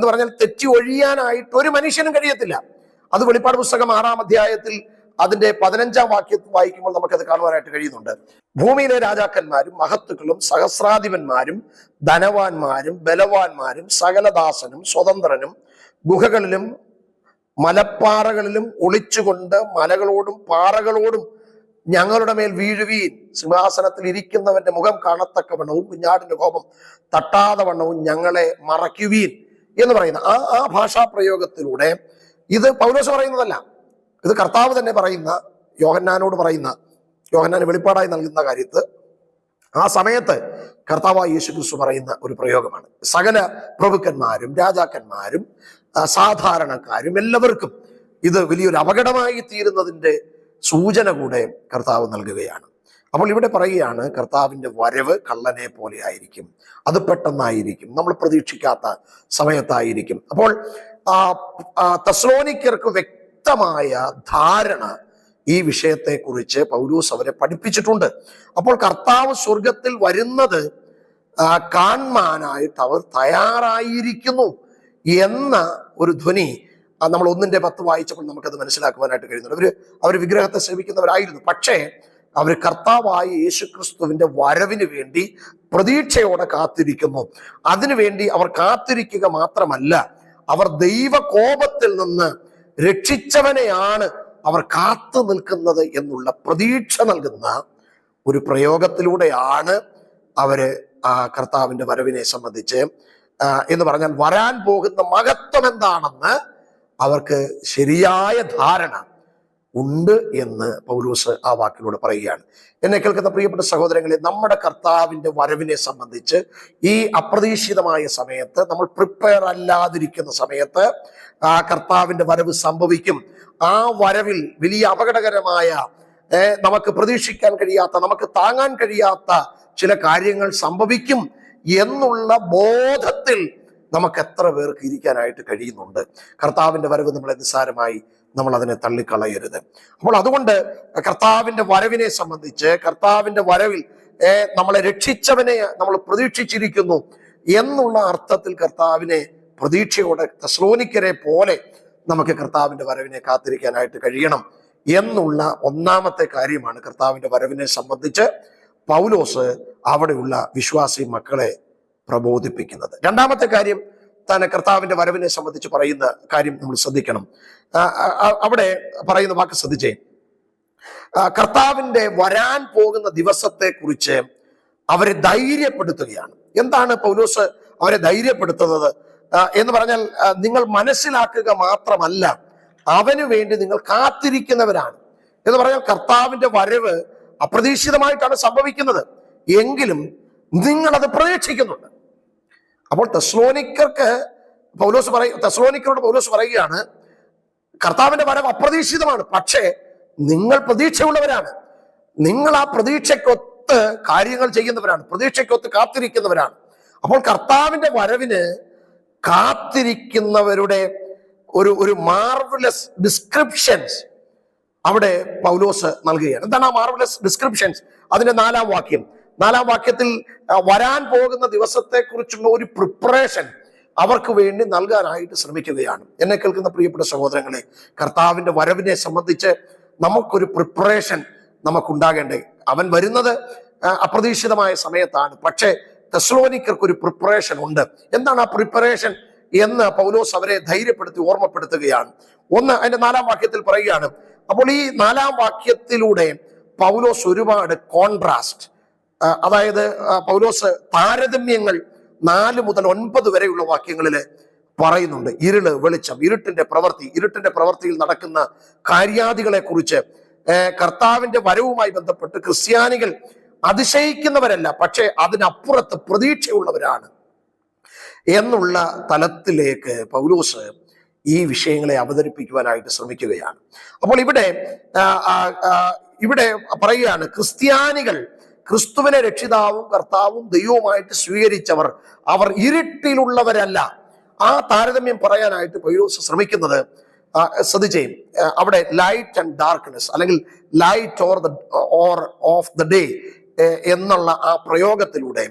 പറഞ്ഞാൽ തെറ്റി ഒഴിയാനായിട്ട് ഒരു മനുഷ്യനും കഴിയത്തില്ല. അത് വെളിപ്പാട് പുസ്തകം 6-ാം അധ്യായത്തിൽ അതിന്റെ 15-ാം വാക്യത്തിൽ വായിക്കുമ്പോൾ നമുക്കത് കാണുവാനായിട്ട് കഴിയുന്നുണ്ട്. ഭൂമിയിലെ രാജാക്കന്മാരും മഹത്തുക്കളും സഹസ്രാധിപന്മാരും ധനവാന്മാരും ബലവാന്മാരും സകലദാസനും സ്വതന്ത്രനും ഗുഹകളിലും മലപ്പാറകളിലും ഒളിച്ചുകൊണ്ട് മലകളോടും പാറകളോടും ഞങ്ങളുടെ മേൽ വീഴുവീൻ, സിംഹാസനത്തിൽ ഇരിക്കുന്നവന്റെ മുഖം കാണത്തക്കവണ്ണവും കുഞ്ഞാടിന്റെ കോപം തട്ടാതെ വണ്ണവും ഞങ്ങളെ മറയ്ക്കുവീൻ എന്ന് പറയുന്ന ആ ഭാഷാപ്രയോഗത്തിലൂടെ, ഇത് പൗലോസ് പറയുന്നതല്ല, ഇത് കർത്താവ് തന്നെ പറയുന്ന, യോഹന്നാനോട് പറയുന്ന, യോഹന്നാന് വെളിപ്പാടായി നൽകുന്ന കാര്യത്ത് ആ സമയത്ത് കർത്താവായ യേശുക്രിസ്തു പറയുന്ന ഒരു പ്രയോഗമാണ്. സകല പ്രഭുക്കന്മാരും രാജാക്കന്മാരും സാധാരണക്കാരും എല്ലാവർക്കും ഇത് വലിയൊരു അപകടമായി തീരുന്നതിൻ്റെ സൂചന കൂടെ കർത്താവ് നൽകുകയാണ്. അപ്പോൾ ഇവിടെ പറയുകയാണ്, കർത്താവിൻ്റെ വരവ് കള്ളനെ പോലെ ആയിരിക്കും, അത് പെട്ടെന്നായിരിക്കും, നമ്മൾ പ്രതീക്ഷിക്കാത്ത സമയത്തായിരിക്കും. അപ്പോൾ തെസ്സലോനിക്കർക്ക് വ്യക്തമായ ധാരണ ഈ വിഷയത്തെക്കുറിച്ച് പൗലോസ് അവരെ പഠിപ്പിച്ചിട്ടുണ്ട്. അപ്പോൾ കർത്താവ് സ്വർഗത്തിൽ വരുന്നത് കാണാനായിട്ട് അവർ തയ്യാറായിരിക്കുന്നു എന്ന ഒരു ധ്വനി നമ്മൾ 1:10 വായിച്ചപ്പോൾ നമുക്കത് മനസ്സിലാക്കുവാനായിട്ട് കഴിയുന്നുണ്ട്. അവർ വിഗ്രഹത്തെ സേവിക്കുന്നവരായിരുന്നു, പക്ഷേ അവർ കർത്താവായ യേശുക്രിസ്തുവിന്റെ വരവിന് വേണ്ടി പ്രതീക്ഷയോടെ കാത്തിരിക്കുന്നു. അതിനുവേണ്ടി അവർ കാത്തിരിക്കുക മാത്രമല്ല, അവർ ദൈവകോപത്തിൽ നിന്ന് രക്ഷിച്ചവനെയാണ് അവർ കാത്തു നിൽക്കുന്നത് എന്നുള്ള പ്രതീക്ഷ നൽകുന്ന ഒരു പ്രയോഗത്തിലൂടെയാണ് അവര് കർത്താവിന്റെ വരവിനെ സംബന്ധിച്ച് എന്ന് പറഞ്ഞാൽ വരാൻ പോകുന്ന മഹത്വം എന്താണെന്ന് അവർക്ക് ശരിയായ ധാരണ ഉണ്ട് എന്ന് പൗലോസ് ആ വാക്കിലൂടെ പറയുകയാണ്. എന്നെ കേൾക്കുന്ന പ്രിയപ്പെട്ട സഹോദരങ്ങളെ, നമ്മുടെ കർത്താവിന്റെ വരവിനെ സംബന്ധിച്ച് ഈ അപ്രതീക്ഷിതമായ സമയത്ത്, നമ്മൾ പ്രിപ്പയർ അല്ലാതിരിക്കുന്ന സമയത്ത് കർത്താവിന്റെ വരവ് സംഭവിക്കും. ആ വരവിൽ വലിയ അപകടകരമായ, നമുക്ക് പ്രതീക്ഷിക്കാൻ കഴിയാത്ത, നമുക്ക് താങ്ങാൻ കഴിയാത്ത ചില കാര്യങ്ങൾ സംഭവിക്കും എന്നുള്ള ബോധത്തിൽ നമുക്ക് എത്ര പേർക്ക് ഇരിക്കാനായിട്ട് കഴിയുന്നുണ്ട്. കർത്താവിന്റെ വരവ് നമ്മളെ നിസ്സാരമായി നമ്മൾ അതിനെ തള്ളിക്കളയരുത്. അപ്പോൾ അതുകൊണ്ട് കർത്താവിന്റെ വരവിനെ സംബന്ധിച്ച്, കർത്താവിന്റെ വരവിൽ നമ്മളെ രക്ഷിച്ചവനെ നമ്മൾ പ്രതീക്ഷിച്ചിരിക്കുന്നു എന്നുള്ള അർത്ഥത്തിൽ കർത്താവിനെ പ്രതീക്ഷയോടെ തെസ്സലോനിക്കരെ പോലെ നമുക്ക് കർത്താവിന്റെ വരവിനെ കാത്തിരിക്കാനായിട്ട് കഴിയണം എന്നുള്ള ഒന്നാമത്തെ കാര്യമാണ് കർത്താവിന്റെ വരവിനെ സംബന്ധിച്ച് പൗലോസ് അവിടെയുള്ള വിശ്വാസി മക്കളെ പ്രബോധിപ്പിക്കുന്നത്. രണ്ടാമത്തെ കാര്യം, തന്നെ കർത്താവിന്റെ വരവിനെ സംബന്ധിച്ച് പറയുന്ന കാര്യം നമ്മൾ ശ്രദ്ധിക്കണം. അവിടെ പറയുന്ന വാക്ക് ശ്രദ്ധിച്ചേ. കർത്താവിന്റെ വരാൻ പോകുന്ന ദിവസത്തെ കുറിച്ച് അവരെ ധൈര്യപ്പെടുത്തുകയാണ്. എന്താണ് പൗലോസ് അവരെ ധൈര്യപ്പെടുത്തുന്നത് എന്ന് പറഞ്ഞാൽ, നിങ്ങൾ മനസ്സിലാക്കുക മാത്രമല്ല, അവന് വേണ്ടി നിങ്ങൾ കാത്തിരിക്കുന്നവരാണ് എന്ന് പറഞ്ഞാൽ, കർത്താവിന്റെ വരവ് അപ്രതീക്ഷിതമായിട്ടാണ് സംഭവിക്കുന്നത്, എങ്കിലും നിങ്ങളത് പ്രതീക്ഷിക്കുന്നുണ്ട്. അപ്പോൾ തെസ്സലോനിക്കരോട് പൗലോസ് പറയുകയാണ്, കർത്താവിന്റെ വരവ് അപ്രതീക്ഷിതമാണ്, പക്ഷേ നിങ്ങൾ പ്രതീക്ഷയുള്ളവരാണ്, നിങ്ങൾ ആ പ്രതീക്ഷയ്ക്കൊത്ത് കാര്യങ്ങൾ ചെയ്യുന്നവരാണ്, പ്രതീക്ഷയ്ക്കൊത്ത് കാത്തിരിക്കുന്നവരാണ്. അപ്പോൾ കർത്താവിന്റെ വരവിന് കാത്തിരിക്കുന്നവരുടെ ഒരു മാർവലസ് ഡിസ്ക്രിപ്ഷൻസ് അവിടെ പൗലോസ് നൽകുകയാണ്. എന്താണ് ആ മാർവലസ് ഡിസ്ക്രിപ്ഷൻസ്? അതിന്റെ 4-ാം വാക്യം. 4-ാം വാക്യത്തിൽ വരാൻ പോകുന്ന ദിവസത്തെ കുറിച്ചുള്ള ഒരു പ്രിപ്പറേഷൻ അവർക്ക് വേണ്ടി നൽകാനായിട്ട് ശ്രമിക്കുകയാണ്. എന്നെ കേൾക്കുന്ന പ്രിയപ്പെട്ട സഹോദരങ്ങളെ, കർത്താവിന്റെ വരവിനെ സംബന്ധിച്ച് നമുക്കൊരു പ്രിപ്പറേഷൻ നമുക്കുണ്ടാകേണ്ടേ. അവൻ വരുന്നത് അപ്രതീക്ഷിതമായ സമയത്താണ്, പക്ഷേ തെസ്സലോനിക്കർക്ക് ഒരു പ്രിപ്പറേഷൻ ഉണ്ട്. എന്താണ് ആ പ്രിപ്പറേഷൻ എന്ന് പൗലോസ് അവരെ ധൈര്യപ്പെടുത്തി ഓർമ്മപ്പെടുത്തുകയാണ്. ഒന്ന്, അതിന്റെ 4-ാം വാക്യത്തിൽ പറയുകയാണ്. അപ്പോൾ ഈ 4-ാം വാക്യത്തിലൂടെ പൗലോസ് ഒരുപാട് കോൺട്രാസ്റ്റ്, അതായത് പൗലോസ് താരതമ്യങ്ങൾ 4 മുതൽ 9 വരെയുള്ള വാക്യങ്ങളിൽ പറയുന്നുണ്ട്. ഇരുള്, വെളിച്ചം, ഇരുട്ടിന്റെ പ്രവൃത്തിയിൽ നടക്കുന്ന കാര്യാദികളെ കുറിച്ച്, കർത്താവിന്റെ വരവുമായി ബന്ധപ്പെട്ട് ക്രിസ്ത്യാനികൾ അതിശയിക്കുന്നവരല്ല, പക്ഷേ അതിനപ്പുറത്ത് പ്രതീക്ഷയുള്ളവരാണ് എന്നുള്ള തലത്തിലേക്ക് പൗലോസ് ഈ വിഷയങ്ങളെ അവതരിപ്പിക്കുവാനായിട്ട് ശ്രമിക്കുകയാണ്. അപ്പോൾ ഇവിടെ പറയുകയാണ്, ക്രിസ്ത്യാനികൾ ക്രിസ്തുവിനെ രക്ഷിതാവും കർത്താവും ദൈവവുമായിട്ട് സ്വീകരിച്ചവർ, അവർ ഇരുട്ടിലുള്ളവരല്ല. ആ താരതമ്യം പറയാനായിട്ട് പൗലോസ് ശ്രമിക്കുന്നത് ശ്രദ്ധിച്ചേ, അവിടെ ലൈറ്റ് ആൻഡ് ഡാർക്ക്നെസ്, അല്ലെങ്കിൽ ലൈറ്റ് ഓഫ് ദ ഡേ എന്നുള്ള ആ പ്രയോഗത്തിലൂടെ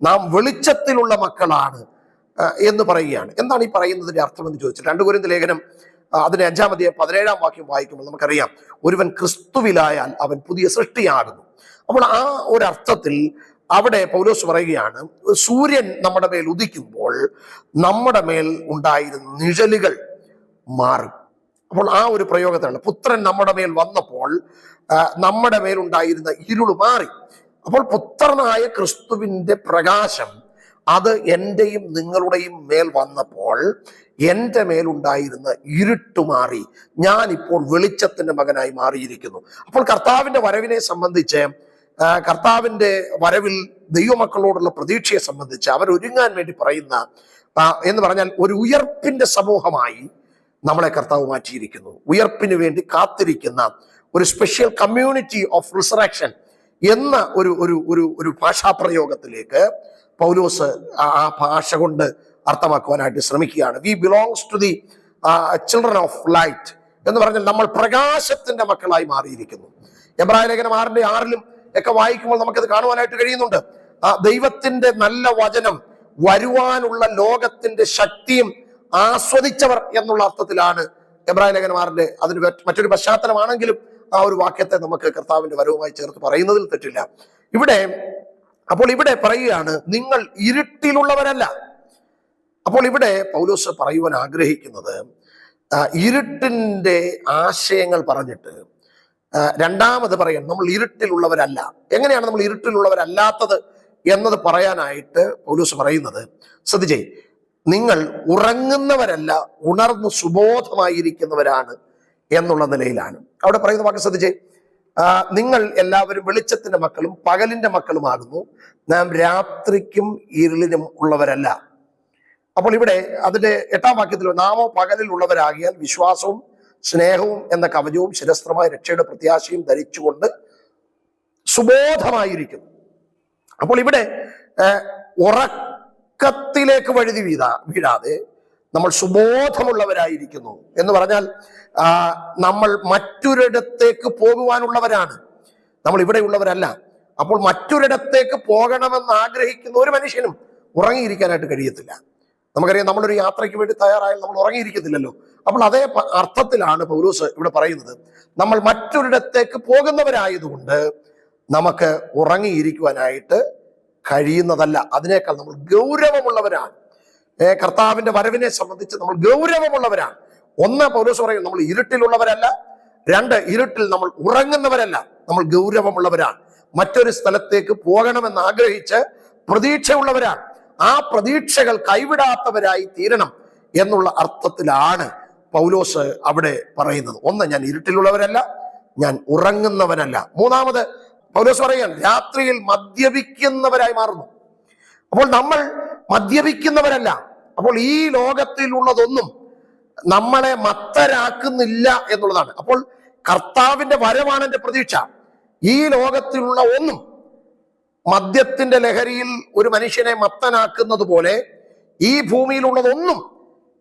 നാം വെളിച്ചത്തിലുള്ള മക്കളാണ് എന്ന് പറയുകയാണ്. എന്താണ് ഈ പറയുന്നതിന്റെ അർത്ഥം എന്ന് ചോദിച്ചാൽ, 2 കൊരിന്ത്യർ ലേഖനം അതിന്റെ 5-ാം അധ്യായം 17-ാം വാക്യം വായിക്കുമ്പോൾ നമുക്കറിയാം, ഒരുവൻ ക്രിസ്തുവിലായാൽ അവൻ പുതിയ സൃഷ്ടിയാകുന്നു. അപ്പോൾ ആ ഒരു അർത്ഥത്തിൽ അവിടെ പൗലോസ് പറയുകയാണ്, സൂര്യൻ നമ്മുടെ മേൽ ഉദിക്കുമ്പോൾ നമ്മുടെ മേൽ ഉണ്ടായിരുന്ന നിഴലുകൾ മാറും. അപ്പോൾ ആ ഒരു പ്രയോഗത്തിലാണ്, പുത്രൻ നമ്മുടെ മേൽ വന്നപ്പോൾ നമ്മുടെ മേൽ ഉണ്ടായിരുന്ന ഇരുള് മാറി. അപ്പോൾ പുത്രനായ ക്രിസ്തുവിന്റെ പ്രകാശം അത് എന്റെയും നിങ്ങളുടെയും മേൽ വന്നപ്പോൾ എൻ്റെ മേലുണ്ടായിരുന്ന ഇരുട്ട് മാറി, ഞാൻ ഇപ്പോൾ വെളിച്ചത്തിന്റെ മകനായി മാറിയിരിക്കുന്നു. അപ്പോൾ കർത്താവിന്റെ വരവിനെ സംബന്ധിച്ച്, കർത്താവിന്റെ വരവിൽ ദൈവമക്കളോടുള്ള പ്രതീക്ഷയെ സംബന്ധിച്ച് അവരൊരുങ്ങാൻ വേണ്ടി പറയുന്ന എന്ന് പറഞ്ഞാൽ, ഒരു ഉയർപ്പിന്റെ സമൂഹമായി നമ്മളെ കർത്താവ് മാറ്റിയിരിക്കുന്നു. ഉയർപ്പിന് വേണ്ടി കാത്തിരിക്കുന്ന ഒരു സ്പെഷ്യൽ കമ്മ്യൂണിറ്റി ഓഫ് റിസറക്ഷൻ എന്ന ഒരു ഭാഷാപ്രയോഗത്തിലേക്ക് പൗലോസ് ആ ഭാഷ കൊണ്ട് അർത്ഥമാക്കുവാനായിട്ട് ശ്രമിക്കുകയാണ്. We belongs to the children of light എന്ന് പറഞ്ഞാൽ നമ്മൾ പ്രകാശത്തിന്റെ മക്കളായി മാറിയിരിക്കുന്നു. എബ്രായ ലേഖനം 6-ലും ഒക്കെ വായിക്കുമ്പോൾ നമുക്കത് കാണുവാനായിട്ട് കഴിയുന്നുണ്ട്. ദൈവത്തിന്റെ നല്ല വചനം വരുവാനുള്ള ലോകത്തിന്റെ ശക്തിയും ആസ്വദിച്ചവർ എന്നുള്ള അർത്ഥത്തിലാണ് എബ്രായ ലേഖനം 6 അതിന് മറ്റൊരു പശ്ചാത്തലമാണെങ്കിലും ആ ഒരു വാക്യത്തെ നമുക്ക് കർത്താവിന്റെ വരവുമായി ചേർത്ത് പറയുന്നതിൽ തെറ്റില്ല. അപ്പോൾ ഇവിടെ പറയുകയാണ്, നിങ്ങൾ ഇരുട്ടിലുള്ളവരല്ല. അപ്പോൾ ഇവിടെ പൗലോസ് പറയുവാൻ ആഗ്രഹിക്കുന്നത്, ഇരുട്ടിന്റെ ആശയങ്ങൾ പറഞ്ഞിട്ട് രണ്ടാമത് പറയാൻ, നമ്മൾ ഇരുട്ടിലുള്ളവരല്ല. എങ്ങനെയാണ് നമ്മൾ ഇരുട്ടിലുള്ളവരല്ലാത്തത് എന്നത് പറയാനായിട്ട് പൗലോസ് പറയുന്നത്, ശ്രദ്ധിച്ചേ, നിങ്ങൾ ഉറങ്ങുന്നവരല്ല, ഉണർന്ന് സുബോധമായിരിക്കുന്നവരാണ് എന്നുള്ള നിലയിലാണ് അവിടെ പറയുന്ന വാക്ക്. ശ്രദ്ധിച്ചേ, നിങ്ങൾ എല്ലാവരും വെളിച്ചത്തിന്റെ മക്കളും പകലിന്റെ മക്കളുമാകുന്നു, നാം രാത്രിക്കും ഇരുളിനും ഉള്ളവരല്ല. അപ്പോൾ ഇവിടെ അതിന്റെ 8-ാം വാക്യത്തിൽ, നാമോ പകലിൽ ഉള്ളവരാകിയാൽ വിശ്വാസവും സ്നേഹവും എന്ന കവചവും ശിരസ്ത്രമായ രക്ഷയുടെ പ്രത്യാശയും ധരിച്ചുകൊണ്ട് സുബോധമായിരിക്കുന്നു. അപ്പോൾ ഇവിടെ ഉറക്കത്തിലേക്ക് വഴുതി വീഴാതെ നമ്മൾ സുബോധമുള്ളവരായിരിക്കുന്നു എന്ന് പറഞ്ഞാൽ, നമ്മൾ മറ്റൊരിടത്തേക്ക് പോകുവാനുള്ളവരാണ്, നമ്മൾ ഇവിടെ ഉള്ളവരല്ല. അപ്പോൾ മറ്റൊരിടത്തേക്ക് പോകണമെന്ന് ആഗ്രഹിക്കുന്ന ഒരു മനുഷ്യനും ഉറങ്ങിയിരിക്കാനായിട്ട് കഴിയത്തില്ല. നമുക്കറിയാം, നമ്മളൊരു യാത്രയ്ക്ക് വേണ്ടി തയ്യാറായാൽ നമ്മൾ ഉറങ്ങിയിരിക്കത്തില്ലല്ലോ. അപ്പോൾ അതേ അർത്ഥത്തിലാണ് പൗലോസ് ഇവിടെ പറയുന്നത്, നമ്മൾ മറ്റൊരിടത്തേക്ക് പോകുന്നവരായതുകൊണ്ട് നമുക്ക് ഉറങ്ങിയിരിക്കുവാനായിട്ട് കഴിയുന്നതല്ല, അതിനേക്കാൾ നമ്മൾ ഗൗരവമുള്ളവരാണ്. കർത്താവിന്റെ വരവിനെ സംബന്ധിച്ച് നമ്മൾ ഗൗരവമുള്ളവരാണ്. ഒന്ന്, പൗലോസ് പറയും, നമ്മൾ ഇരുട്ടിലുള്ളവരല്ല. 2, ഇരുട്ടിൽ നമ്മൾ ഉറങ്ങുന്നവരല്ല, നമ്മൾ ഗൗരവമുള്ളവരാണ്. മറ്റൊരു സ്ഥലത്തേക്ക് പോകണമെന്ന് ആഗ്രഹിച്ച് പ്രതീക്ഷയുള്ളവരാണ്. ആ പ്രതീക്ഷകൾ കൈവിടാത്തവരായി തീരണം എന്നുള്ള അർത്ഥത്തിലാണ് പൗലോസ് അവിടെ പറയുന്നത്. ഒന്ന്, ഞാൻ ഇരുട്ടിലുള്ളവരല്ല, ഞാൻ ഉറങ്ങുന്നവനല്ല. മൂന്നാമത് പൗലോസ് പറയാൻ, രാത്രിയിൽ മദ്യപിക്കുന്നവരായി മാറുന്നു. അപ്പോൾ നമ്മൾ മദ്യപിക്കുന്നവരല്ല. അപ്പോൾ ഈ ലോകത്തിലുള്ളതൊന്നും നമ്മളെ മത്തരാക്കുന്നില്ല എന്നുള്ളതാണ്. അപ്പോൾ കർത്താവിന്റെ വരവാണ് എന്റെ പ്രതീക്ഷ. ഈ ലോകത്തിലുള്ള ഒന്നും മദ്യത്തിന്റെ ലഹരിയിൽ ഒരു മനുഷ്യനെ മത്തനാക്കുന്നത് പോലെ ഈ ഭൂമിയിലുള്ളതൊന്നും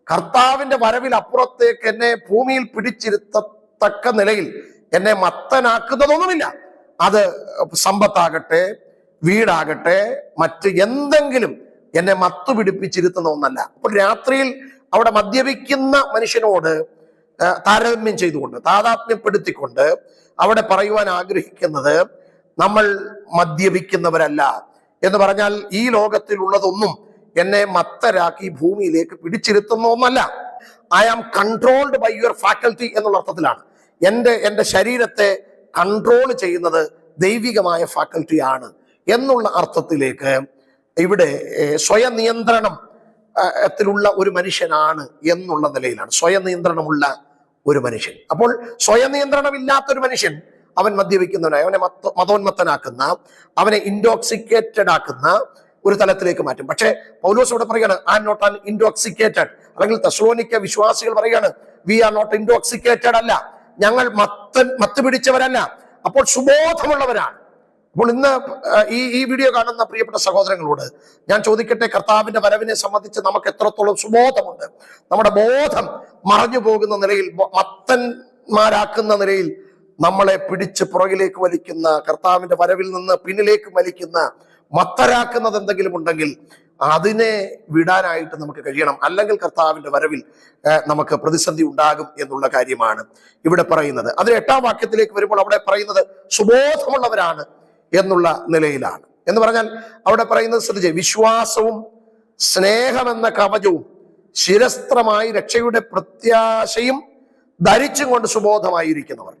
കർത്താവിന്റെ വരവിൽ അപ്പുറത്തേക്ക് എന്നെ ഭൂമിയിൽ പിടിച്ചിരുത്തത്തക്ക നിലയിൽ എന്നെ മത്തനാക്കുന്നതൊന്നുമില്ല. അത് സമ്പത്താകട്ടെ, വീടാകട്ടെ, മറ്റ് എന്തെങ്കിലും എന്നെ മത്തു പിടിപ്പിച്ചിരുത്തുന്ന ഒന്നല്ല. അപ്പോൾ രാത്രിയിൽ അവിടെ മദ്യപിക്കുന്ന മനുഷ്യനോട് താരതമ്യം ചെയ്തുകൊണ്ട്, താതാത്മ്യപ്പെടുത്തിക്കൊണ്ട് അവിടെ പറയുവാൻ ആഗ്രഹിക്കുന്നത്, നമ്മൾ മദ്യപിക്കുന്നവരല്ല. എന്ന് പറഞ്ഞാൽ ഈ ലോകത്തിലുള്ളതൊന്നും എന്നെ മത്തരാക്കി ഭൂമിയിലേക്ക് പിടിച്ചിരുത്തുന്ന ഒന്നല്ല. I am controlled by your faculty എന്നുള്ള അർത്ഥത്തിലാണ്. എൻ്റെ ശരീരത്തെ കൺട്രോൾ ചെയ്യുന്നത് ദൈവികമായ ഫാക്കൽറ്റിയാണ് എന്നുള്ള അർത്ഥത്തിലേക്ക് ഇവിടെ സ്വയനിയന്ത്രണം ത്തിലുള്ള ഒരു മനുഷ്യനാണ് എന്നുള്ള നിലയിലാണ്. സ്വയനിയന്ത്രണമുള്ള ഒരു മനുഷ്യൻ. അപ്പോൾ സ്വയനിയന്ത്രണമില്ലാത്തൊരു മനുഷ്യൻ അവൻ മദ്യപിക്കുന്നവനായി, അവനെ മതോന്മത്തനാക്കുന്ന, അവനെ ഇൻടോക്സിക്കേറ്റഡ് ആക്കുന്ന ഒരു തലത്തിലേക്ക് മാറ്റും. പക്ഷേ പൗലോസ് ഇവിടെ പറയുകയാണ്, I am not an intoxicated. അല്ലെങ്കിൽ തെസ്സലോനിക്ക വിശ്വാസികൾ പറയുകയാണ്, വി ആർ നോട്ട് ഇൻടോക്സിക്കേറ്റഡ് അല്ല, ഞങ്ങൾ മത്ത് പിടിച്ചവരല്ല, അപ്പോൾ സുബോധമുള്ളവരാണ്. അപ്പോൾ ഇന്ന് ഈ വീഡിയോ കാണുന്ന പ്രിയപ്പെട്ട സഹോദരങ്ങളോട് ഞാൻ ചോദിക്കട്ടെ, കർത്താവിന്റെ വരവിനെ സംബന്ധിച്ച് നമുക്ക് എത്രത്തോളം സുബോധമുണ്ട്? നമ്മുടെ ബോധം മറഞ്ഞു പോകുന്ന നിലയിൽ, മത്തന്മാരാക്കുന്ന നിലയിൽ നമ്മളെ പിടിച്ച് പുറകിലേക്ക് വലിക്കുന്ന, കർത്താവിന്റെ വരവിൽ നിന്ന് പിന്നിലേക്ക് വലിക്കുന്ന, മത്തരാക്കുന്നത് എന്തെങ്കിലും ഉണ്ടെങ്കിൽ അതിനെ വിടാനായിട്ട് നമുക്ക് കഴിയണം. അല്ലെങ്കിൽ കർത്താവിന്റെ വരവിൽ നമുക്ക് പ്രതിസന്ധി ഉണ്ടാകും എന്നുള്ള കാര്യമാണ് ഇവിടെ പറയുന്നത്. അതിന് 8-ാം വാക്യത്തിലേക്ക് വരുമ്പോൾ അവിടെ പറയുന്നത് സുബോധമുള്ളവരാണ് എന്നുള്ള നിലയിലാണ്. എന്ന് പറഞ്ഞാൽ അവിടെ പറയുന്നത് ശ്രദ്ധിച്ചേ, വിശ്വാസവും സ്നേഹമെന്ന കവചവും ശിരസ്ത്രമായി രക്ഷയുടെ പ്രത്യാശയും ധരിച്ചും കൊണ്ട് സുബോധമായിരിക്കുന്നവർ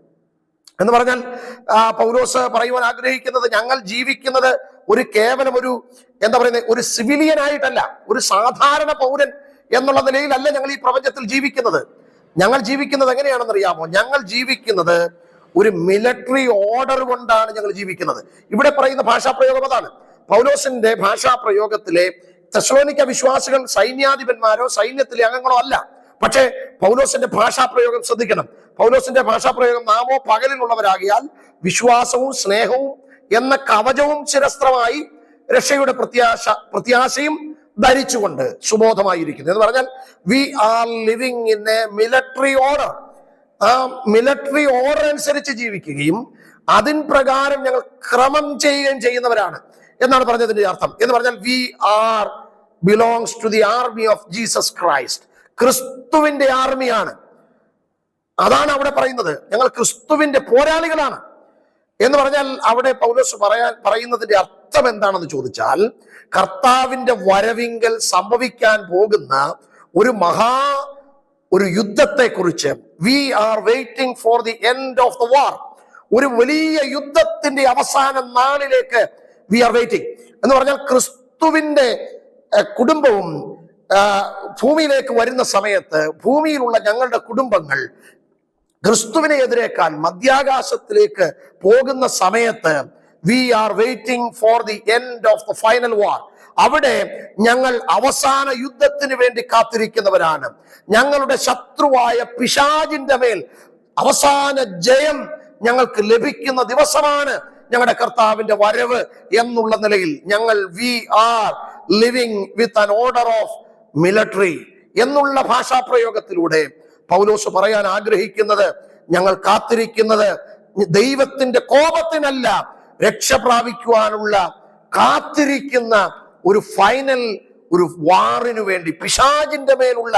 എന്ന് പറഞ്ഞാൽ പൗലോസ് പറയുവാൻ ആഗ്രഹിക്കുന്നത്, ഞങ്ങൾ ജീവിക്കുന്നത് കേവലം ഒരു സിവിലിയൻ ആയിട്ടല്ല, ഒരു സാധാരണ പൗരൻ എന്നുള്ള നിലയിലല്ല ഞങ്ങൾ ഈ പ്രപഞ്ചത്തിൽ ജീവിക്കുന്നത്. ഞങ്ങൾ ജീവിക്കുന്നത് എങ്ങനെയാണെന്നറിയാമോ? ഞങ്ങൾ ജീവിക്കുന്നത് ഒരു മിലിറ്ററി ഓർഡർ കൊണ്ടാണ് ഞങ്ങൾ ജീവിക്കുന്നത്. ഇവിടെ പറയുന്ന ഭാഷാപ്രയോഗം അതാണ്. പൗലോസിന്റെ ഭാഷാപ്രയോഗത്തിലെ തെസ്സലോനിക്ക വിശ്വാസികൾ സൈന്യാധിപന്മാരോ സൈന്യത്തിലെ അംഗങ്ങളോ അല്ല. പക്ഷേ പൗലോസിന്റെ ഭാഷാപ്രയോഗം ശ്രദ്ധിക്കണം. പൗലോസിന്റെ ഭാഷാപ്രയോഗം, നാമോ പകലിലുള്ളവരാകിയാൽ വിശ്വാസവും സ്നേഹവും എന്ന കവചവും ശിരസ്ത്രമായി രക്ഷയുടെ പ്രത്യാശയും ധരിച്ചുകൊണ്ട് സുബോധമായിരിക്കുന്നു എന്ന് പറഞ്ഞാൽ we are living in a military order. ആ മിലിറ്ററി ഓർഡർ അനുസരിച്ച് ജീവിക്കുകയും അതിൻ പ്രകാരം ഞങ്ങൾ ക്രമം ചെയ്യുകയും ചെയ്യുന്നവരാണ് എന്നാണ് പറഞ്ഞതിന്റെ അർത്ഥം. എന്ന് പറഞ്ഞാൽ we are belongs to the army of Jesus Christ. ക്രിസ്തുവിന്റെ ആർമിയാണ്. അതാണ് അവിടെ പറയുന്നത്. ഞങ്ങൾ ക്രിസ്തുവിന്റെ പോരാളികളാണ് എന്ന് പറഞ്ഞാൽ അവിടെ പൗലോസ് പറയുന്നതിന്റെ അർത്ഥം എന്താണെന്ന് ചോദിച്ചാൽ, കർത്താവിന്റെ വരവിങ്കൽ സംഭവിക്കാൻ പോകുന്ന ഒരു യുദ്ധത്തെ കുറിച്ച്, we are waiting for the end of the war, ഒരു വലിയ യുദ്ധത്തിന്റെ അവസാന നാളിലേക്ക് വി ആർ വെയിറ്റിംഗ് എന്ന് പറഞ്ഞാൽ ക്രിസ്തുവിന്റെ കുടുംബവും ഭൂമിയിലേക്ക് വരുന്ന സമയത്ത്, ഭൂമിയിലുള്ള ഞങ്ങളുടെ കുടുംബങ്ങൾ ക്രിസ്തുവിനെ എതിരേക്കാൻ മധ്യാകാശത്തിലേക്ക് പോകുന്ന സമയത്ത് we are waiting for the end of the final war. അവിടെ ഞങ്ങൾ അവസാന യുദ്ധത്തിന് വേണ്ടി കാത്തിരിക്കുന്നവരാണ്. ഞങ്ങളുടെ ശത്രുവായ പിശാചിന്റെ മേൽ അവസാന ജയം ഞങ്ങൾക്ക് ലഭിക്കുന്ന ദിവസമാണ് ഞങ്ങളുടെ കർത്താവിന്റെ വരവ് എന്നുള്ള നിലയിൽ ഞങ്ങൾ we are living with an order of military എന്നുള്ള ഭാഷാപ്രയോഗത്തിലൂടെ പൗലോസ് പറയാൻ ആഗ്രഹിക്കുന്നത്, ഞങ്ങൾ കാത്തിരിക്കുന്നത് ദൈവത്തിന്റെ കോപത്തിനല്ല, രക്ഷ പ്രാപിക്കുവാനുള്ള കാത്തിരിക്കുന്ന ഒരു ഫൈനൽ വാറിനു വേണ്ടി, പിശാചിന്റെ മേലുള്ള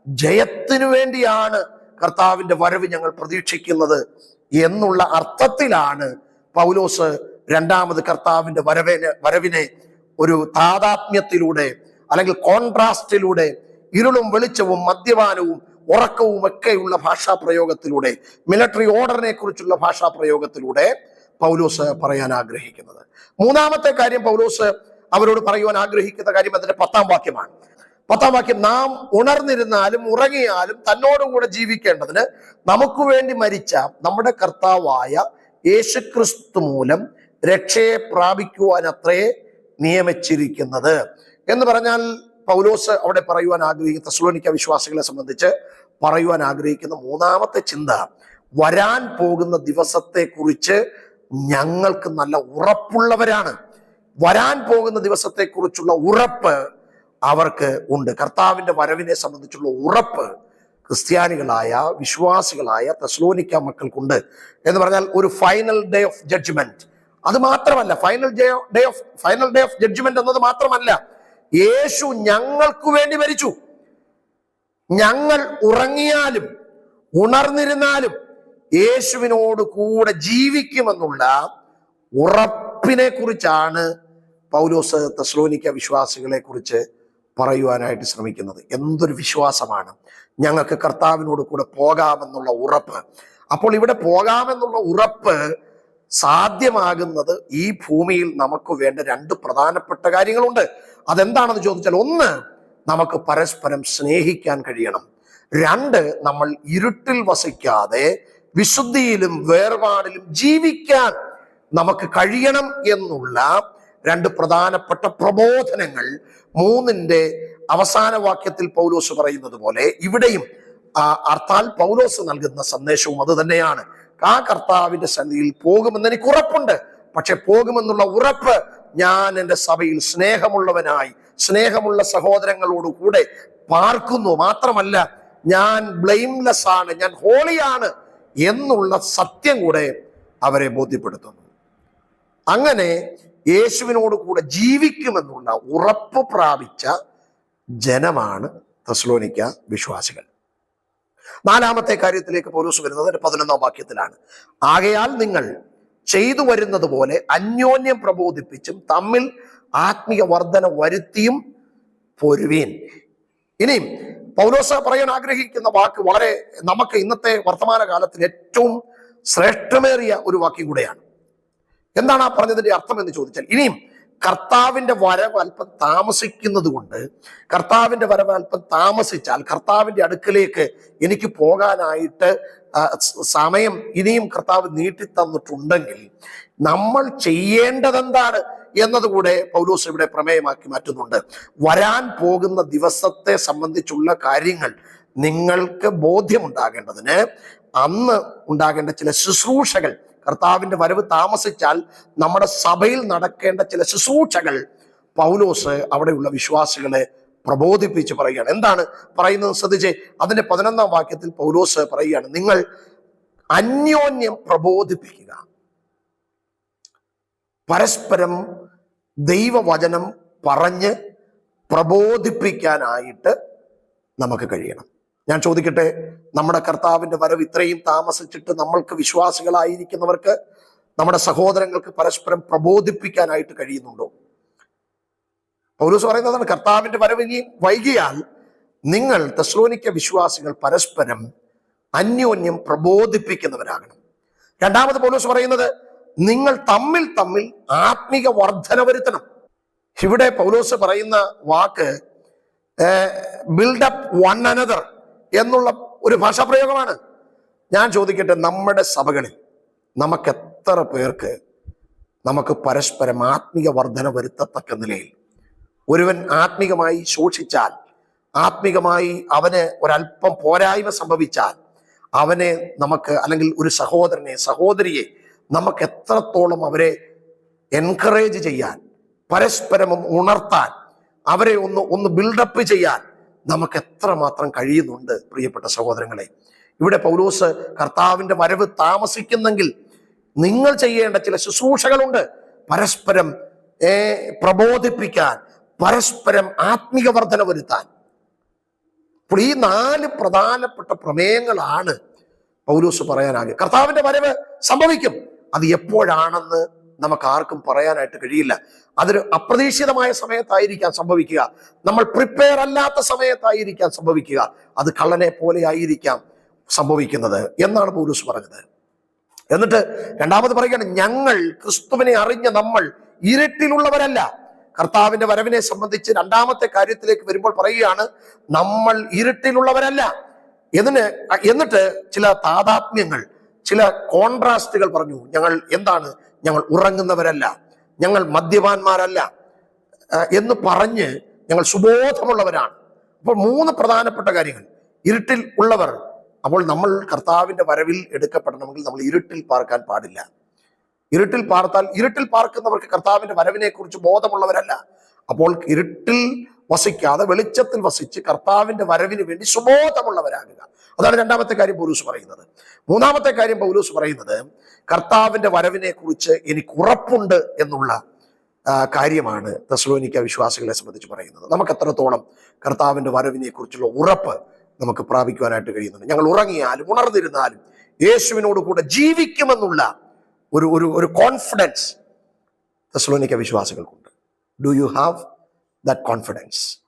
ജയത്തിനു വേണ്ടിയാണ് കർത്താവിന്റെ വരവ് ഞങ്ങൾ പ്രതീക്ഷിക്കുന്നത് എന്നുള്ള അർത്ഥത്തിലാണ് പൗലോസ് രണ്ടാമത് കർത്താവിന്റെ വരവിനെ ഒരു താദാത്മ്യത്തിലൂടെ അല്ലെങ്കിൽ കോൺട്രാസ്റ്റിലൂടെ, ഇരുളും വെളിച്ചവും മദ്യപാനവും ഉറക്കവും ഒക്കെയുള്ള ഭാഷാപ്രയോഗത്തിലൂടെ, മിലിറ്ററി ഓർഡറിനെ കുറിച്ചുള്ള ഭാഷാപ്രയോഗത്തിലൂടെ പൗലോസ് പറയാൻ ആഗ്രഹിക്കുന്നത്. മൂന്നാമത്തെ കാര്യം പൗലോസ് അവരോട് പറയുവാൻ ആഗ്രഹിക്കുന്ന കാര്യം അതിന്റെ 10-ാം വാക്യമാണ്. 10-ാം വാക്യം, നാം ഉണർന്നിരുന്നാലും ഉറങ്ങിയാലും തന്നോടുകൂടെ ജീവിക്കേണ്ടതിന് നമുക്ക് വേണ്ടി മരിച്ച നമ്മുടെ കർത്താവായ യേശുക്രിസ്തു മൂലം രക്ഷയെ പ്രാപിക്കുവാൻ അത്രേ നിയമിച്ചിരിക്കുന്നത് എന്ന് പറഞ്ഞാൽ പൗലോസ് അവിടെ പറയുവാൻ ആഗ്രഹിക്കുന്ന, തെസ്സലോനിക്ക വിശ്വാസികളെ സംബന്ധിച്ച് പറയുവാൻ ആഗ്രഹിക്കുന്ന മൂന്നാമത്തെ ചിന്ത, വരാൻ പോകുന്ന ദിവസത്തെ കുറിച്ച് ഞങ്ങൾക്ക് നല്ല ഉറപ്പുള്ളവരാണ്. വരാൻ പോകുന്ന ദിവസത്തെ കുറിച്ചുള്ള ഉറപ്പ് അവർക്ക് ഉണ്ട്. കർത്താവിന്റെ വരവിനെ സംബന്ധിച്ചുള്ള ഉറപ്പ് ക്രിസ്ത്യാനികളായ വിശ്വാസികളായ തെസ്സലോനിക്ക മക്കൾക്കുണ്ട് എന്ന് പറഞ്ഞാൽ ഒരു ഫൈനൽ ഡേ ഓഫ് ജഡ്ജ്മെന്റ്. അത് മാത്രമല്ല, ഫൈനൽ ഡേ ഓഫ് ജഡ്ജ്മെന്റ് എന്നത് മാത്രമല്ല, യേശു ഞങ്ങൾക്ക് വേണ്ടി മരിച്ചു. ഞങ്ങൾ ഉറങ്ങിയാലും ഉണർന്നിരുന്നാലും യേശുവിനോട് കൂടെ ജീവിക്കുമെന്നുള്ള ഉറപ്പിനെ കുറിച്ചാണ് പൗലോസ് തെസ്സലോനിക്ക വിശ്വാസികളെ കുറിച്ച് പറയുവാനായിട്ട് ശ്രമിക്കുന്നത്. എന്തൊരു വിശ്വാസമാണ്! ഞങ്ങൾക്ക് കർത്താവിനോട് കൂടെ പോകാമെന്നുള്ള ഉറപ്പ്. അപ്പോൾ ഇവിടെ പോകാമെന്നുള്ള ഉറപ്പ് സാധ്യമാകുന്നത് ഈ ഭൂമിയിൽ നമുക്ക് വേണ്ട രണ്ട് പ്രധാനപ്പെട്ട കാര്യങ്ങളുണ്ട്. അതെന്താണെന്ന് ചോദിച്ചാൽ, ഒന്ന്, നമുക്ക് പരസ്പരം സ്നേഹിക്കാൻ കഴിയണം. രണ്ട്, നമ്മൾ ഇരുട്ടിൽ വസിക്കാതെ വിശുദ്ധിയിലും വേർപാടിലും ജീവിക്കാൻ നമുക്ക് കഴിയണം എന്നുള്ള രണ്ട് പ്രധാനപ്പെട്ട പ്രബോധനങ്ങൾ. മൂന്നിന്റെ അവസാന വാക്യത്തിൽ പൗലോസ് പറയുന്നത് പോലെ ഇവിടെയും അർത്ഥാൽ പൗലോസ് നൽകുന്ന സന്ദേശവും അത് തന്നെയാണ്. ആ കർത്താവിന്റെ സന്നിധിയിൽ പോകുമെന്ന് എനിക്ക് ഉറപ്പുണ്ട്. പക്ഷെ പോകുമെന്നുള്ള ഉറപ്പ് ഞാൻ എൻ്റെ സഭയിൽ സ്നേഹമുള്ളവനായി സ്നേഹമുള്ള സഹോദരങ്ങളോട് കൂടെ പാർക്കുന്നു. മാത്രമല്ല, ഞാൻ ബ്ലെയിംലെസ് ആണ്, ഞാൻ ഹോളിയാണ് എന്നുള്ള സത്യം കൂടെ അവരെ ബോധ്യപ്പെടുത്തുന്നു. അങ്ങനെ യേശുവിനോട് കൂടെ ജീവിക്കുമെന്നുള്ള ഉറപ്പ് പ്രാപിച്ച ജനമാണ് തെസ്സലോനിക്ക വിശ്വാസികൾ. നാലാമത്തെ കാര്യത്തിലേക്ക് പൗലോസ് വരുന്നത് 11-ാം വാക്യത്തിലാണ്. ആകയാൽ നിങ്ങൾ ചെയ്തു വരുന്നത് പോലെ അന്യോന്യം പ്രബോധിപ്പിച്ചും തമ്മിൽ ആത്മീയ വർധന വരുത്തിയും പൊരുവീൻ. ഇനിയും പൗലോസ് പറയാൻ ആഗ്രഹിക്കുന്ന വാക്ക് വളരെ നമുക്ക് ഇന്നത്തെ വർത്തമാന കാലത്തിൽ ഏറ്റവും ശ്രേഷ്ഠമേറിയ ഒരു വാക്യം കൂടെയാണ്. എന്താണ് ആ പറഞ്ഞതിന്റെ അർത്ഥം എന്ന് ചോദിച്ചാൽ, ഇനിയും കർത്താവിന്റെ വരവ് അല്പം താമസിക്കുന്നത് കൊണ്ട്, കർത്താവിന്റെ വരവ് അല്പം താമസിച്ചാൽ കർത്താവിന്റെ അടുക്കലേക്ക് എനിക്ക് പോകാനായിട്ട് സമയം ഇനിയും കർത്താവ് നീട്ടിത്തന്നിട്ടുണ്ടെങ്കിൽ നമ്മൾ ചെയ്യേണ്ടതെന്താണ് എന്നതുകൂടെ പൗലോസ് ഇവിടെ പ്രമേയമാക്കി മാറ്റുന്നുണ്ട്. വരാൻ പോകുന്ന ദിവസത്തെ സംബന്ധിച്ചുള്ള കാര്യങ്ങൾ നിങ്ങൾക്ക് ബോധ്യമുണ്ടാകേണ്ടതിന് അന്ന് ഉണ്ടാകേണ്ട ചില ശുശ്രൂഷകൾ, കർത്താവിന്റെ വരവ് താമസിച്ചാൽ നമ്മുടെ സഭയിൽ നടക്കേണ്ട ചില ശുശ്രൂഷകൾ പൗലോസ് അവിടെയുള്ള വിശ്വാസികളെ പ്രബോധിപ്പിച്ച് പറയുകയാണ്. എന്താണ് പറയുന്നത് ശ്രദ്ധിച്ചേ. അതിന്റെ 11-ാം വാക്യത്തിൽ പൗലോസ് പറയുകയാണ്, നിങ്ങൾ അന്യോന്യം പ്രബോധിപ്പിക്കുക. പരസ്പരം ദൈവവചനം പറഞ്ഞ് പ്രബോധിപ്പിക്കാനായിട്ട് നമുക്ക് കഴിയണം. ഞാൻ ചോദിക്കട്ടെ, നമ്മുടെ കർത്താവിന്റെ വരവ് ഇത്രയും താമസിച്ചിട്ട് നമ്മൾക്ക് വിശ്വാസികളായിരിക്കുന്നവർക്ക്, നമ്മുടെ സഹോദരങ്ങൾക്ക് പരസ്പരം പ്രബോധിപ്പിക്കാനായിട്ട് കഴിയുന്നുണ്ടോ? പൗലോസ് പറയുന്നതാണ്, കർത്താവിന്റെ വരവ് ഇനി വൈകിയാൽ നിങ്ങൾ തെസ്സലോനിക്ക വിശ്വാസികൾ പരസ്പരം അന്യോന്യം പ്രബോധിപ്പിക്കുന്നവരാകണം. രണ്ടാമത് പൗലോസ് പറയുന്നത്, നിങ്ങൾ തമ്മിൽ തമ്മിൽ ആത്മിക വർധന വരുത്തണം. ഇവിടെ പൗലോസ് പറയുന്ന വാക്ക് ബിൽഡപ്പ് വൺ അനദർ എന്നുള്ള ഒരു ഭാഷാപ്രയോഗമാണ്. ഞാൻ ചോദിക്കട്ടെ, നമ്മുടെ സഭകളിൽ നമുക്ക് എത്ര പേർക്ക് നമുക്ക് പരസ്പരം ആത്മിക വർധന വരുത്തത്തക്ക നിലയിൽ, ഒരുവൻ ആത്മികമായി ശോഷിച്ചാൽ, ആത്മികമായി അവന് ഒരല്പം പോരായ്മ സംഭവിച്ചാൽ അവനെ നമുക്ക്, അല്ലെങ്കിൽ ഒരു സഹോദരനെ സഹോദരിയെ നമുക്ക് എത്രത്തോളം അവരെ എൻകറേജ് ചെയ്യാൻ, പരസ്പരം ഉണർത്താൻ, അവരെ ഒന്ന് ബിൽഡപ്പ് ചെയ്യാൻ നമുക്ക് എത്രമാത്രം കഴിയുന്നുണ്ട് പ്രിയപ്പെട്ട സഹോദരങ്ങളെ. ഇവിടെ പൗലോസ് കർത്താവിന്റെ വരവ് താമസിക്കുന്നെങ്കിൽ നിങ്ങൾ ചെയ്യേണ്ട ചില ശുശ്രൂഷകളുണ്ട്. പരസ്പരം പ്രബോധിപ്പിക്കാൻ, പരസ്പരം ആത്മീക വർധന വരുത്താൻ. അപ്പോൾ ഈ 4 പ്രധാനപ്പെട്ട പ്രമേയങ്ങളാണ് പൗലോസ് പറയാനാകുക. കർത്താവിന്റെ വരവ് സംഭവിക്കും. അത് എപ്പോഴാണെന്ന് നമുക്ക് ആർക്കും പറയാനായിട്ട് കഴിയില്ല. അതൊരു അപ്രതീക്ഷിതമായ സമയത്തായിരിക്കാം സംഭവിക്കുക, നമ്മൾ പ്രിപ്പയർ അല്ലാത്ത സമയത്തായിരിക്കാം സംഭവിക്കുക, അത് കള്ളനെ പോലെ ആയിരിക്കാം സംഭവിക്കുന്നത് എന്നാണ് പൗലോസ് പറഞ്ഞത്. എന്നിട്ട് രണ്ടാമത് പറയുകയാണ്, ഞങ്ങൾ ക്രിസ്തുവിനെ അറിഞ്ഞ നമ്മൾ ഇരുട്ടിലുള്ളവരല്ല. കർത്താവിന്റെ വരവിനെ സംബന്ധിച്ച് രണ്ടാമത്തെ കാര്യത്തിലേക്ക് വരുമ്പോൾ പറയുകയാണ്, നമ്മൾ ഇരുട്ടിലുള്ളവരല്ല. എന്നിട്ട് ചില താദാത്മ്യങ്ങൾ, ചില കോൺട്രാസ്റ്റുകൾ പറഞ്ഞു. ഞങ്ങൾ ഉറങ്ങുന്നവരല്ല, ഞങ്ങൾ മദ്യപാന്മാരല്ല എന്ന് പറഞ്ഞ് ഞങ്ങൾ സുബോധമുള്ളവരാണ്. അപ്പോൾ 3 പ്രധാനപ്പെട്ട കാര്യങ്ങൾ. ഇരുട്ടിൽ ഉള്ളവർ. അപ്പോൾ നമ്മൾ കർത്താവിന്റെ വരവിൽ എടുക്കപ്പെടണമെങ്കിൽ നമ്മൾ ഇരുട്ടിൽ പാർക്കാൻ പാടില്ല. ഇരുട്ടിൽ പാർക്കുന്നവർക്ക് കർത്താവിന്റെ വരവിനെ കുറിച്ച് ബോധമുള്ളവരല്ല. അപ്പോൾ ഇരുട്ടിൽ വസിക്കാതെ വെളിച്ചത്തിൽ വസിച്ച് കർത്താവിന്റെ വരവിന് വേണ്ടി സുബോധമുള്ളവരാകുക. അതാണ് രണ്ടാമത്തെ കാര്യം പൗലോസ് പറയുന്നത്. മൂന്നാമത്തെ കാര്യം പൗലോസ് പറയുന്നത്, കർത്താവിന്റെ വരവിനെ കുറിച്ച് എനിക്ക് ഉറപ്പുണ്ട് എന്നുള്ള കാര്യമാണ് തെസ്സലോനിക്ക വിശ്വാസികളെ സംബന്ധിച്ച് പറയുന്നത്. നമുക്ക് എത്രത്തോളം കർത്താവിന്റെ വരവിനെ കുറിച്ചുള്ള ഉറപ്പ് നമുക്ക് പ്രാപിക്കുവാനായിട്ട് കഴിയുന്നുണ്ട്. ഞങ്ങൾ ഉറങ്ങിയാലും ഉണർന്നിരുന്നാലും യേശുവിനോട് കൂടെ ജീവിക്കുമെന്നുള്ള ഒരു കോൺഫിഡൻസ് തെസ്സലോനിക്ക വിശ്വാസികൾക്കുണ്ട്. Do you have that confidence?